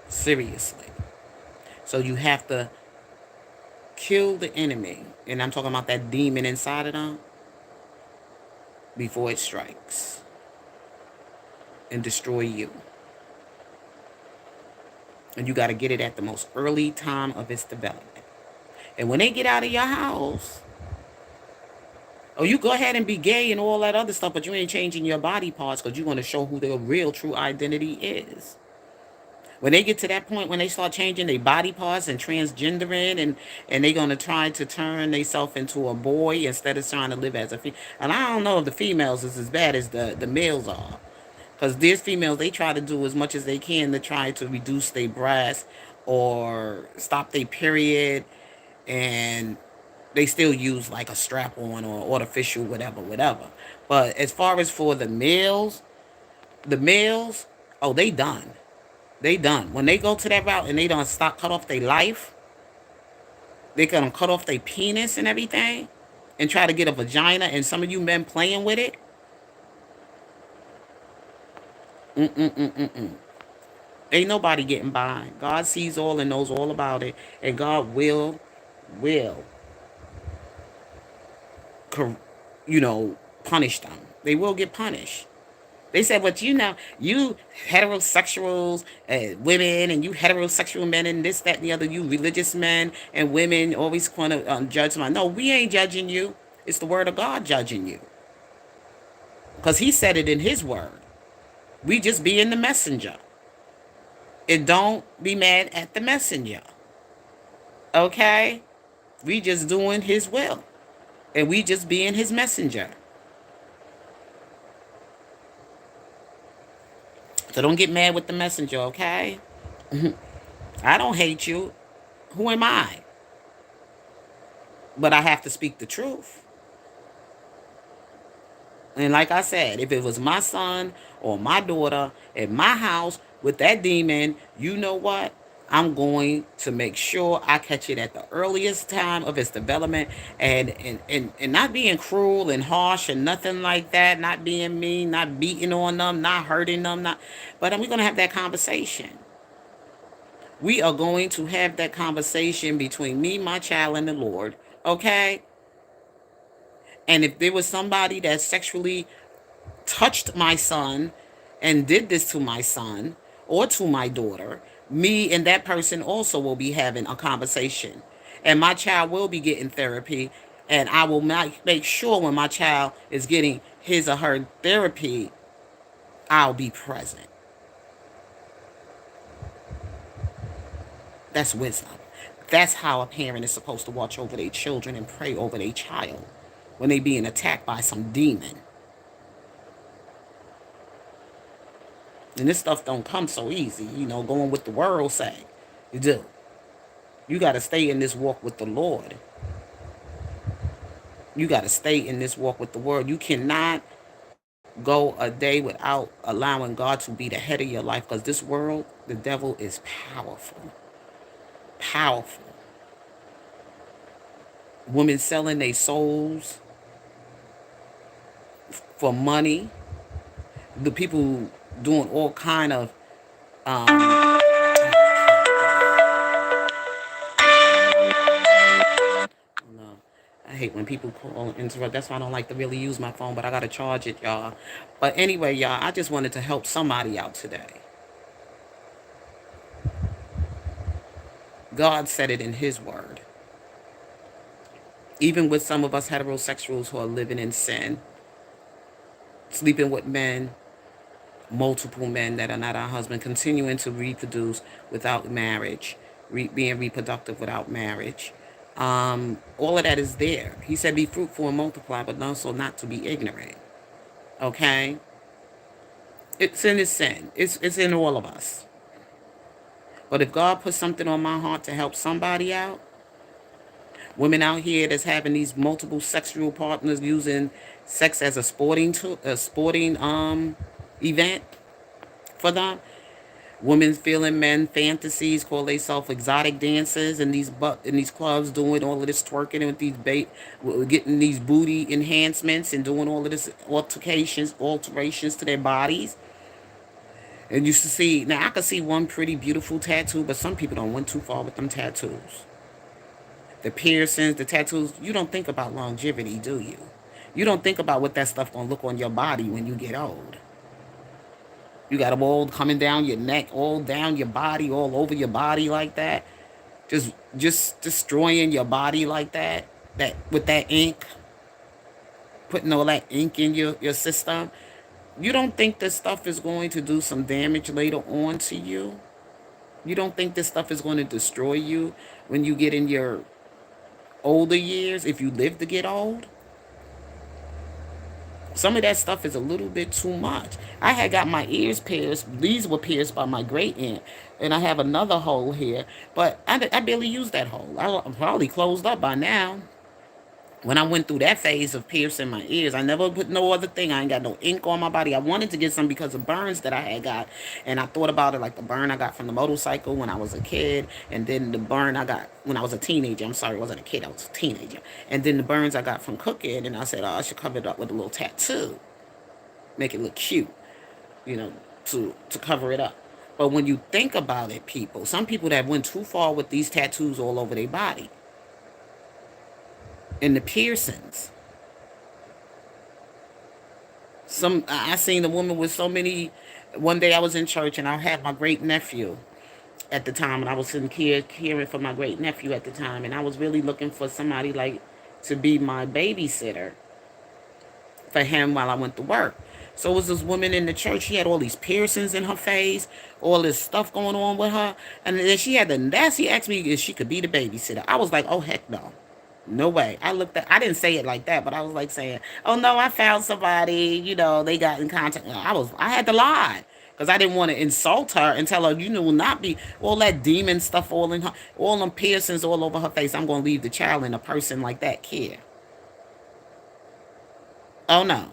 Seriously. So you have to kill the enemy, and I'm talking about that demon inside of them, before it strikes and destroy you. And you got to get it at the most early time of its development. And when they get out of your house, you go ahead and be gay and all that other stuff, but you ain't changing your body parts because you want to show who their real true identity is. When they get to that point, when they start changing their body parts and transgendering, and they're going to try to turn themselves into a boy instead of trying to live as a female. And I don't know if the females is as bad as the males are. Because these females, they try to do as much as they can to try to reduce their breasts or stop their period. And they still use like a strap-on or artificial whatever. But as far as for the males, oh, they done. They done. When they go to that route and they don't stop, cut off their life, they gonna cut off their penis and everything and try to get a vagina, and some of you men playing with it. Ain't nobody getting by. God sees all and knows all about it, and God will punish them. They will get punished. They said, but you heterosexuals, women, and you heterosexual men, and this, that, and the other, you religious men and women always want to judge them. No, we ain't judging you. It's the word of God judging you. Because he said it in his word. We just being the messenger. And don't be mad at the messenger. Okay? We just doing his will. And we just being his messenger. So don't get mad with the messenger, okay? I don't hate you. Who am I? But I have to speak the truth. And like I said, if it was my son or my daughter at my house with that demon, you know what? I'm going to make sure I catch it at the earliest time of its development, and not being cruel and harsh and nothing like that, not being mean, not beating on them, not hurting them, but we're going to have that conversation. We are going to have that conversation between me, my child, and the Lord, okay? And if there was somebody that sexually touched my son and did this to my son or to my daughter, me and that person also will be having a conversation. And my child will be getting therapy. And I will make sure when my child is getting his or her therapy, I'll be present. That's wisdom. That's how a parent is supposed to watch over their children and pray over their child when they being attacked by some demon. And this stuff don't come so easy, going with the world say. You do. You got to stay in this walk with the Lord. You got to stay in this walk with the word. You cannot go a day without allowing God to be the head of your life, because this world, the devil is powerful. Powerful. Women selling their souls for money. The people doing all kind of um no. I hate when people call and interrupt. That's why I don't like to really use my phone, but I gotta charge it, y'all. But anyway, y'all, I just wanted to help somebody out today. God said it in his word. Even with some of us heterosexuals who are living in sin, sleeping with men, multiple men that are not our husband, continuing to reproduce without marriage, being reproductive without marriage. All of that is there. He said, be fruitful and multiply, but also not to be ignorant. Okay? It's in his sin. It's in all of us. But if God puts something on my heart to help somebody out, women out here that's having these multiple sexual partners using sex as a sporting event for them. Women feeling men fantasies, call themselves exotic dancers in these clubs, doing all of this twerking with these getting these booty enhancements and doing all of this alterations to their bodies. And you see, now I can see one pretty beautiful tattoo, but some people don't went too far with them tattoos. The piercings, the tattoos, you don't think about longevity, do you? You don't think about what that stuff gonna look on your body when you get old. You got them all coming down your neck, all down your body, all over your body like that. Just destroying your body like that. That with that ink, putting all that ink in your system. You don't think this stuff is going to do some damage later on to you? You don't think this stuff is going to destroy you when you get in your older years, if you live to get old? Some of that stuff is a little bit too much. I had got my ears pierced. These were pierced by my great aunt. And I have another hole here. But I barely use that hole. I'm probably closed up by now. When I went through that phase of piercing my ears, I never put no other thing. I ain't got no ink on my body. I wanted to get some because of burns that I had got. And I thought about it like the burn I got from the motorcycle when I was a kid. And then the burn I got when I was a teenager. I'm sorry, I wasn't a kid. I was a teenager. And then the burns I got from cooking. And I said, oh, I should cover it up with a little tattoo. Make it look cute, you know, to cover it up. But when you think about it, people, some people that went too far with these tattoos all over their body. And the piercings. I seen a woman with so many. One day I was in church and I had my great nephew at the time, and I was in here caring for my great nephew at the time, and I was really looking for somebody like to be my babysitter for him while I went to work. So it was this woman in the church. She had all these piercings in her face, all this stuff going on with her, and then she had the nasty asked me if she could be the babysitter. I was like, oh heck no. No way. I didn't say it like that, but I was like saying, oh no, I found somebody, they got in contact. I had to lie because I didn't want to insult her and tell her, will not be all that demon stuff all in her, all them piercings all over her face. I'm going to leave the child and a person like that care. Oh no.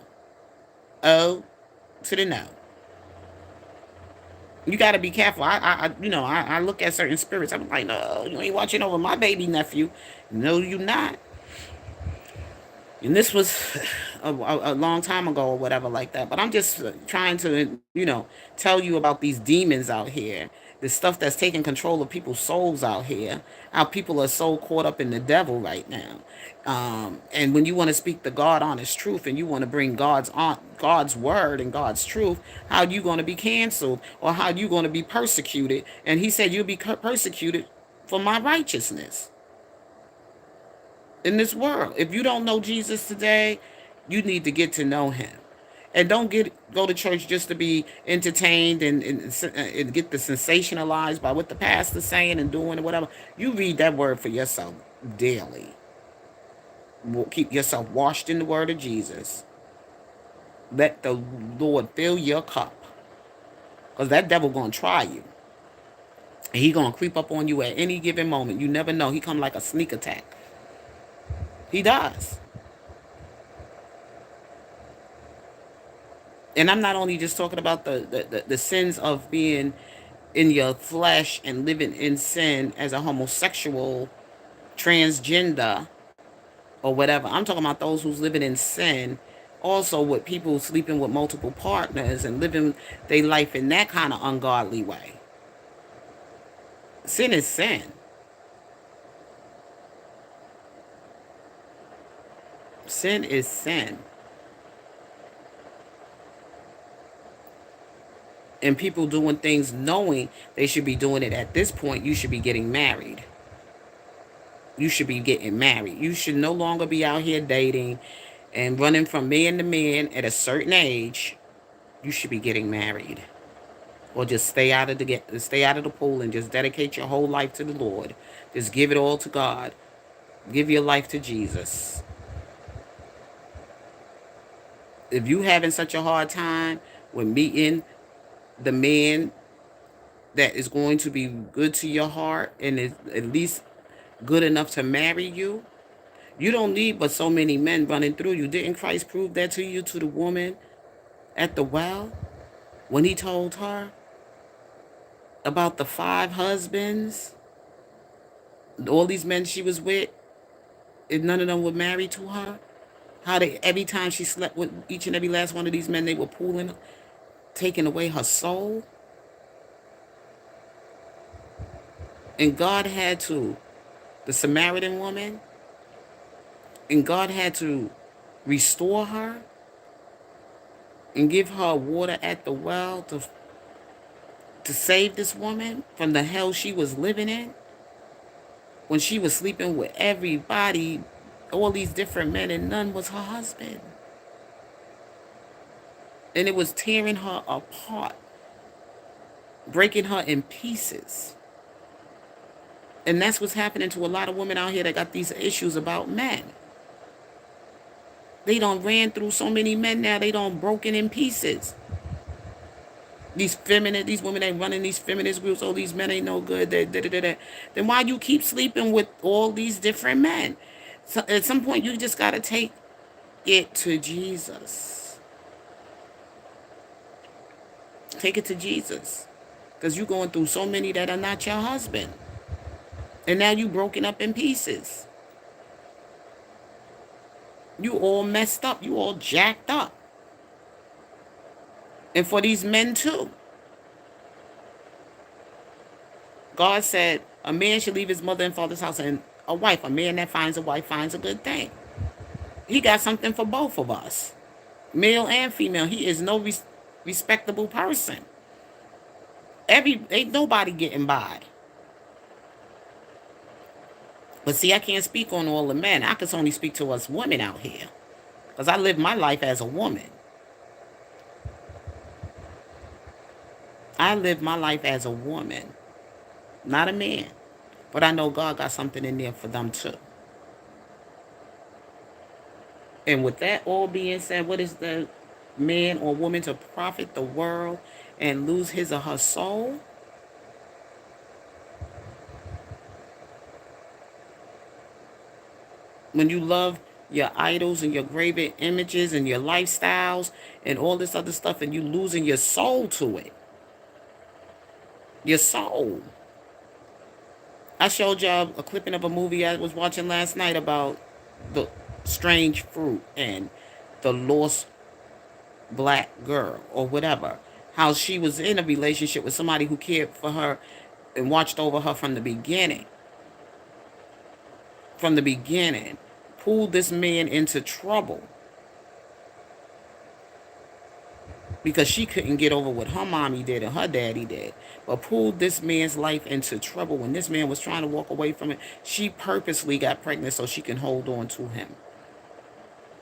Oh to the no. You got to be careful. I look at certain spirits. I'm like, no, you ain't watching over my baby nephew. No, you not. And this was a long time ago or whatever like that. But I'm just trying to, tell you about these demons out here. The stuff that's taking control of people's souls out here. How people are so caught up in the devil right now. And when you want to speak the God honest truth and you want to bring God's word and God's truth, how you going to be canceled or how you going to be persecuted? And he said you'll be persecuted for my righteousness in this world. If you don't know Jesus today, you need to get to know him. And don't go to church just to be entertained and get the sensationalized by what the pastor's saying and doing and whatever. You read that word for yourself daily. Keep yourself washed in the word of Jesus. Let the Lord fill your cup. Because that devil going to try you. And he going to creep up on you at any given moment. You never know. He come like a sneak attack. He does. And I'm not only just talking about the sins of being in your flesh and living in sin as a homosexual, transgender, or whatever. I'm talking about those who's living in sin, also with people sleeping with multiple partners and living their life in that kind of ungodly way. Sin is sin. Sin is sin. And people doing things knowing they should be doing it at this point, you should be getting married. You should be getting married. You should no longer be out here dating and running from man to man at a certain age. You should be getting married. Or just stay out of the pool and just dedicate your whole life to the Lord. Just give it all to God. Give your life to Jesus. If you having such a hard time with meeting the man that is going to be good to your heart and is at least good enough to marry you, you don't need but so many men running through you. Didn't Christ prove that to you, to the woman at the well, when he told her about the 5 husbands, all these men she was with, and none of them were married to her? How they, every time she slept with each and every last one of these men, they were pulling, taking away her soul. And God had to, the Samaritan woman, and God had to restore her and give her water at the well to save this woman from the hell she was living in when she was sleeping with everybody, all these different men, and none was her husband. And it was tearing her apart, breaking her in pieces. And that's what's happening to a lot of women out here that got these issues about men. They done ran through so many men now, they done broken in pieces. These women ain't running these feminist groups, oh, these men ain't no good, then why you keep sleeping with all these different men? So at some point, you just got to take it to Jesus. Take it to Jesus. Because you're going through so many that are not your husband. And now you broken up in pieces. You all messed up. You all jacked up. And for these men too. God said a man should leave his mother and father's house, and a man that finds a wife finds a good thing. He got something for both of us, male and female. He is no respectable person. Ain't nobody getting by. But see, I can't speak on all the men. I can only speak to us women out here, because I live my life as a woman. I live my life as a woman, not a man. But I know God got something in there for them too. And with that all being said, what is the man or woman to profit the world and lose his or her soul? When you love your idols and your graven images and your lifestyles and all this other stuff, and you losing your soul to it. Your soul. I showed y'all a clipping of a movie I was watching last night about the strange fruit and the lost black girl or whatever. How she was in a relationship with somebody who cared for her and watched over her from the beginning. From the beginning. Pulled this man into trouble. Because she couldn't get over what her mommy did and her daddy did. But pulled this man's life into trouble. When this man was trying to walk away from it, she purposely got pregnant so she can hold on to him.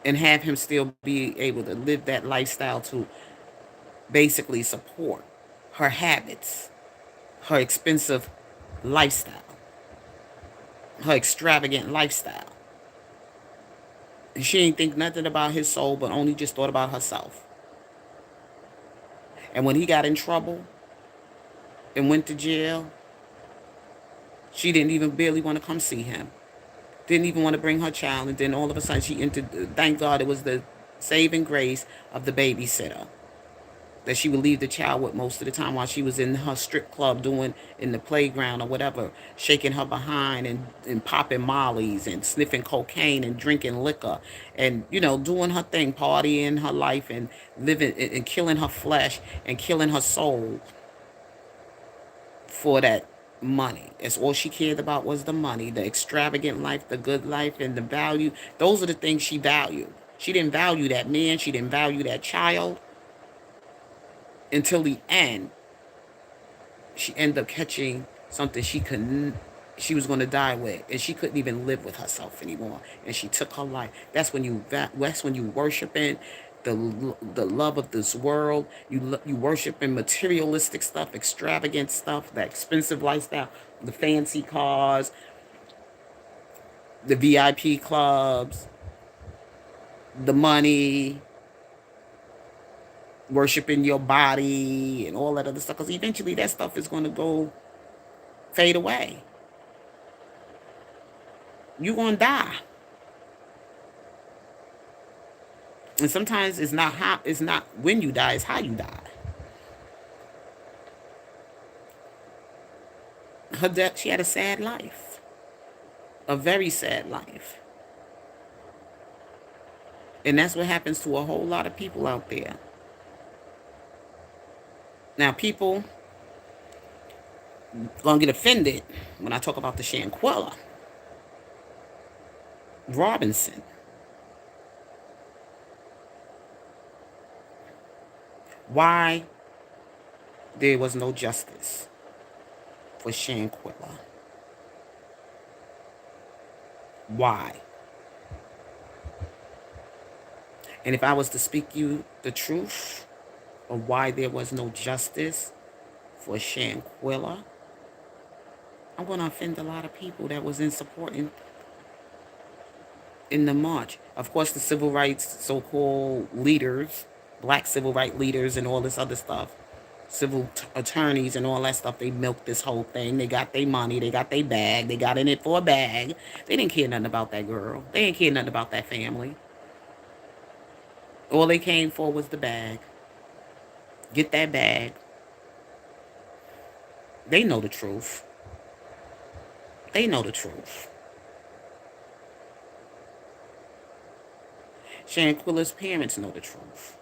And have him still be able to live that lifestyle to basically support her habits, her expensive lifestyle, her extravagant lifestyle. And she ain't think nothing about his soul, but only just thought about herself. And when he got in trouble and went to jail, she didn't even barely want to come see him. Didn't even want to bring her child. And then all of a sudden she entered, thank God it was the saving grace of the babysitter. that she would leave the child with most of the time while she was in her strip club doing in the playground or whatever, shaking her behind and popping mollies and sniffing cocaine and drinking liquor and, doing her thing, partying her life and living and killing her flesh and killing her soul for that money. That's all she cared about was the money, the extravagant life, the good life, and the value. Those are the things she valued. She didn't value that man. She didn't value that child until the end. She ended up catching something she was going to die with, and she couldn't even live with herself anymore, and she took her life. That's when you worshiping the love of this world. You worshiping materialistic stuff, extravagant stuff, the expensive lifestyle, the fancy cars, the VIP clubs, the money, worshiping your body and all that other stuff, because eventually that stuff is going to go fade away. You're going to die. And sometimes it's not when you die, it's how you die. Her death, she had a sad life. A very sad life. And that's what happens to a whole lot of people out there. Now, people gonna get offended when I talk about the Shanquella Robinson. Why there was no justice for Shanquella? Why? And if I was to speak you the truth of why there was no justice for Shanquella, I'm going to offend a lot of people that was in supporting in the march. Of course, the civil rights so-called leaders, black civil rights leaders and all this other stuff, attorneys and all that stuff, they milked this whole thing. They got their money, they got their bag, they got in it for a bag. They didn't care nothing about that girl. They didn't care nothing about that family. All they came for was the bag. Get that bag. They know the truth. They know the truth. Shanquella's parents know the truth.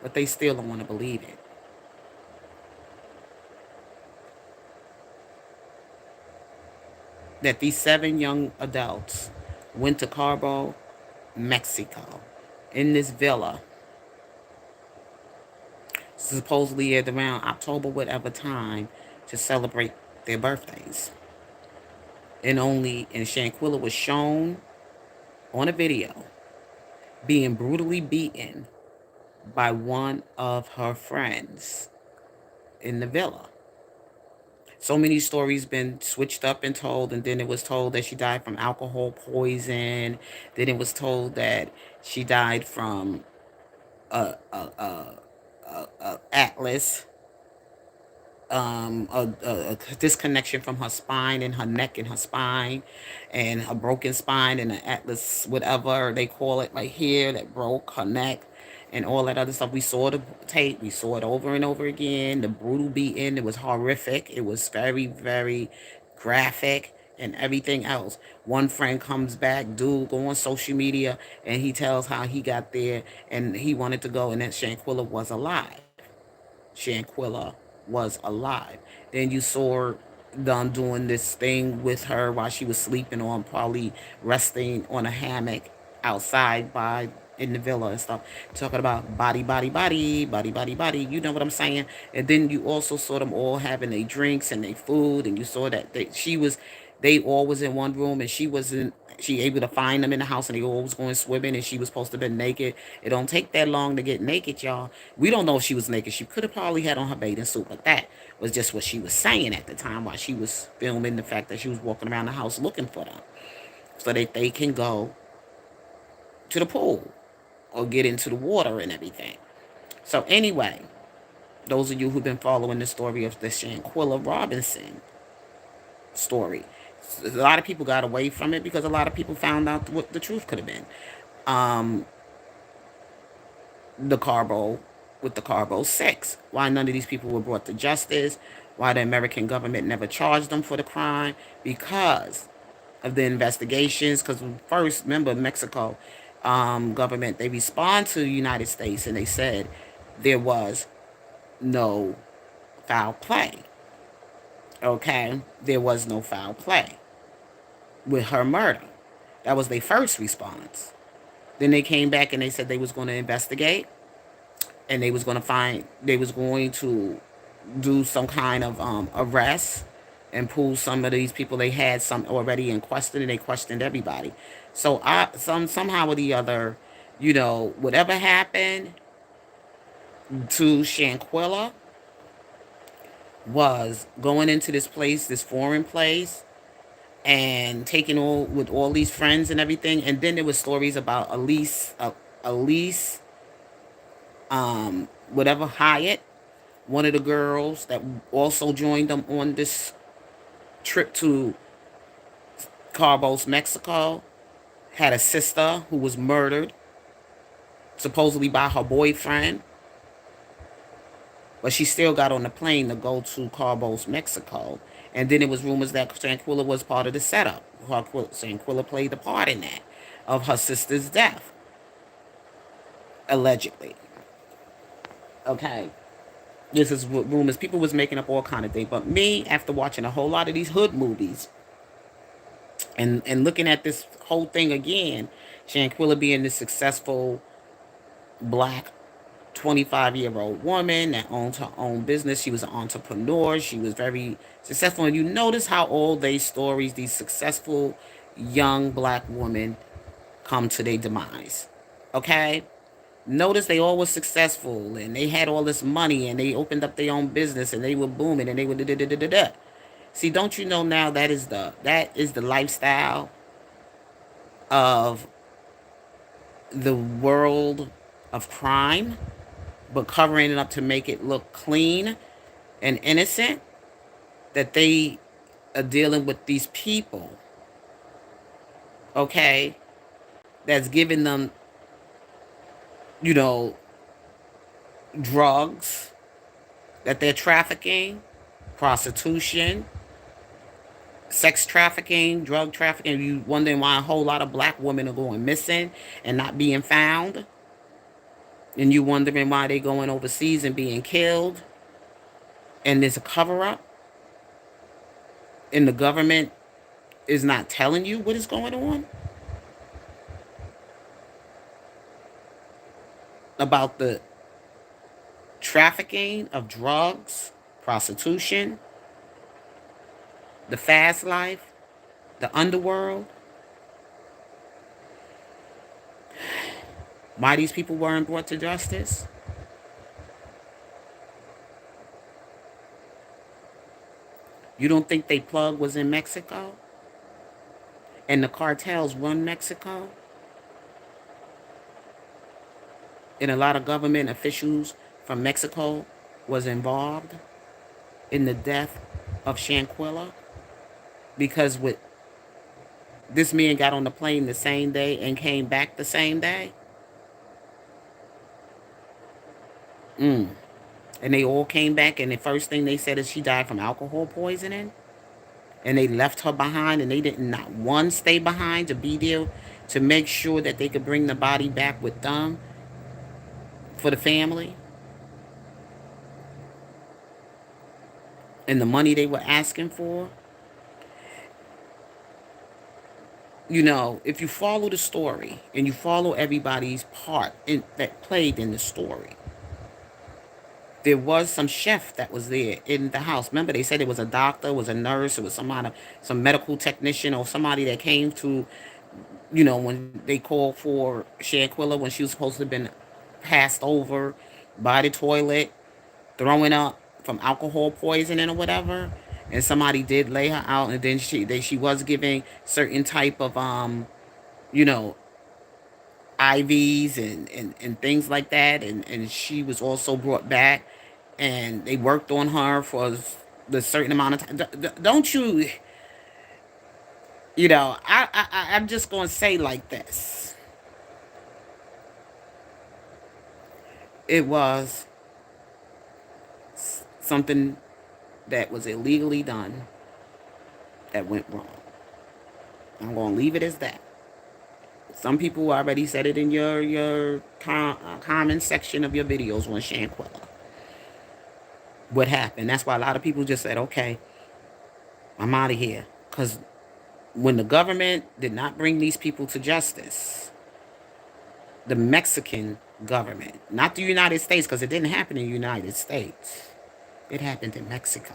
But they still don't want to believe it. That these 7 young adults went to Cabo, Mexico, in this villa, supposedly at around October, whatever time, to celebrate their birthdays. And Shanquella was shown on a video being brutally beaten by one of her friends in the villa. So many stories been switched up and told, and then it was told that she died from alcohol poison. Then it was told that she died from Atlas, a disconnection from her spine and her neck and her spine, and her broken spine and the Atlas, whatever they call it right here, that broke her neck and all that other stuff. We saw the tape. We saw it over and over again. The brutal beating. It was horrific. It was very, very graphic and everything else. One friend comes back, dude, go on social media, and he tells how he got there and he wanted to go, and that Shanquella was alive. Shanquella was alive. Then you saw her done doing this thing with her while she was sleeping on, probably resting on a hammock outside in the villa and stuff, talking about body, body, body, body, body, body. You know what I'm saying? And then you also saw them all having their drinks and their food, and you saw that they all was in one room, and she able to find them in the house, and they all was going swimming, and she was supposed to be naked. It don't take that long to get naked, y'all. We don't know if she was naked. She could have probably had on her bathing suit, but that was just what she was saying at the time while she was filming the fact that she was walking around the house looking for them so that they can go to the pool or get into the water and everything. So anyway, those of you who've been following the story of the Shanquella Robinson story, a lot of people got away from it because a lot of people found out what the truth could have been. the Carbo with the Carbo 6. Why none of these people were brought to justice, why the American government never charged them for the crime, because of the investigations. Because first, remember, Mexico government, they respond to the United States and they said there was no foul play. Okay, there was no foul play with her murder. That was their first response. Then they came back and they said they was going to investigate, and they was going to do some kind of arrest and pull some of these people they had some already in question, and they questioned everybody. So somehow or the other, whatever happened to Shanquilla was going into this place, this foreign place, and taking all with all these friends and everything. And then there was stories about Elise, whatever Hyatt, one of the girls that also joined them on this trip to Carbos, Mexico, had a sister who was murdered, supposedly by her boyfriend. But she still got on the plane to go to Carbos, Mexico. And then it was rumors that Shanquilla was part of the setup. Shanquilla played a part in that, of her sister's death, allegedly. Okay. This is what rumors. People was making up all kind of things. But me, after watching a whole lot of these hood movies and looking at this whole thing again, Shanquilla being this successful black 25-year-old woman that owns her own business. She was an entrepreneur. She was very successful. And you notice how all these stories, these successful young black women come to their demise. Okay? Notice they all were successful and they had all this money and they opened up their own business and they were booming and they were da da da da da. See, don't you know now that is the lifestyle of the world of crime, but covering it up to make it look clean and innocent, that they are dealing with these people, okay, that's giving them, you know, drugs, that they're trafficking, prostitution, sex trafficking, drug trafficking. You wondering why a whole lot of black women are going missing and not being found. And you wondering why they're going overseas and being killed. And there's a cover-up. And the government is not telling you what is going on about the trafficking of drugs, prostitution, the fast life, the underworld. Why these people weren't brought to justice? You don't think they plug was in Mexico? And the cartels run Mexico? And a lot of government officials from Mexico was involved in the death of Shanquilla? Because with this man got on the plane the same day and came back the same day? And they all came back, and the first thing they said is she died from alcohol poisoning. And they left her behind, and they didn't not one stay behind to be there to make sure that they could bring the body back with them for the family. And the money they were asking for. You know, if you follow the story and you follow everybody's part that played in the story, there was some chef that was there in the house. Remember, they said it was a doctor, it was a nurse, it was some medical technician or somebody that came to, when they called for Shanquilla when she was supposed to have been passed over by the toilet, throwing up from alcohol poisoning or whatever. And somebody did lay her out, and then she was giving certain type of you know, IVs and things like that, and she was also brought back, and they worked on her for the certain amount of time. Don't you? I'm just gonna say like this. it was something that was illegally done that went wrong. I'm going to leave it as that. Some people already said it in your comment section of your videos on Shanquella. What happened? That's why a lot of people just said, okay, I'm out of here. Because when the government did not bring these people to justice, the Mexican government, not the United States, because it didn't happen in the United States. It happened in Mexico.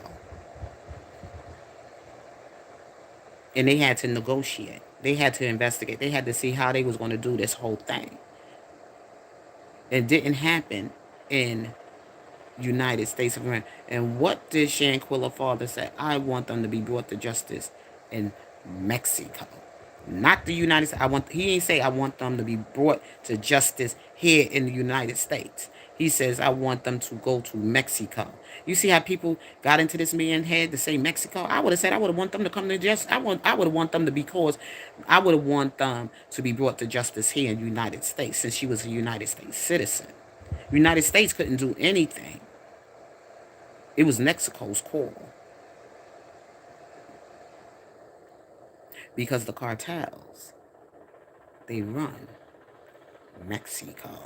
And they had to negotiate. They had to investigate. They had to see how they was going to do this whole thing. It didn't happen in United States of America. And what did Shanquella father say? I want them to be brought to justice in Mexico, not the United States. He ain't say I want them to be brought to justice here in the United States. He says I want them to go to Mexico. You see how people got into this man's head to say Mexico? I would have said I would have want them to come to justice. I would have want them to I would have want them to be brought to justice here in the United States, since she was a United States citizen. United States couldn't do anything. It was Mexico's call. Because the cartels, they run Mexico.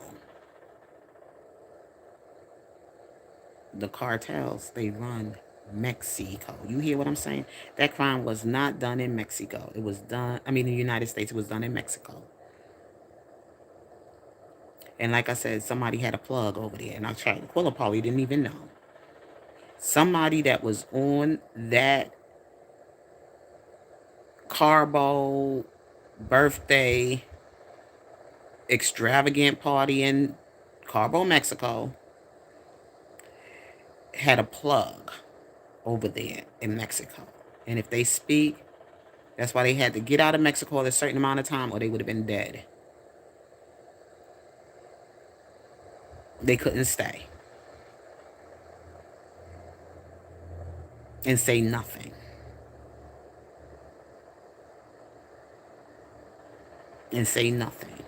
The cartels, they run Mexico. You hear what I'm saying? That crime was not done in Mexico. It was done, in the United States, it was done in Mexico. And like I said, somebody had a plug over there. And I tried, Quilla probably didn't even know. Somebody that was on that Carbo birthday extravagant party in Carbo, Mexico, had a plug over there in Mexico. And if they speak, that's why they had to get out of Mexico at a certain amount of time, or they would have been dead. They couldn't stay and say nothing. And say nothing.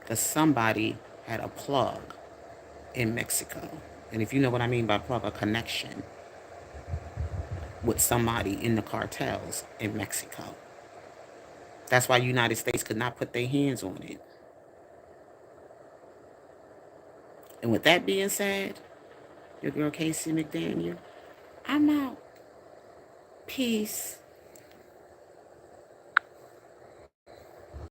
Because somebody had a plug in Mexico. And if you know what I mean by plug, a connection with somebody in the cartels in Mexico. That's why the United States could not put their hands on it. And with that being said, your girl Casey McDaniel, I'm out. Peace.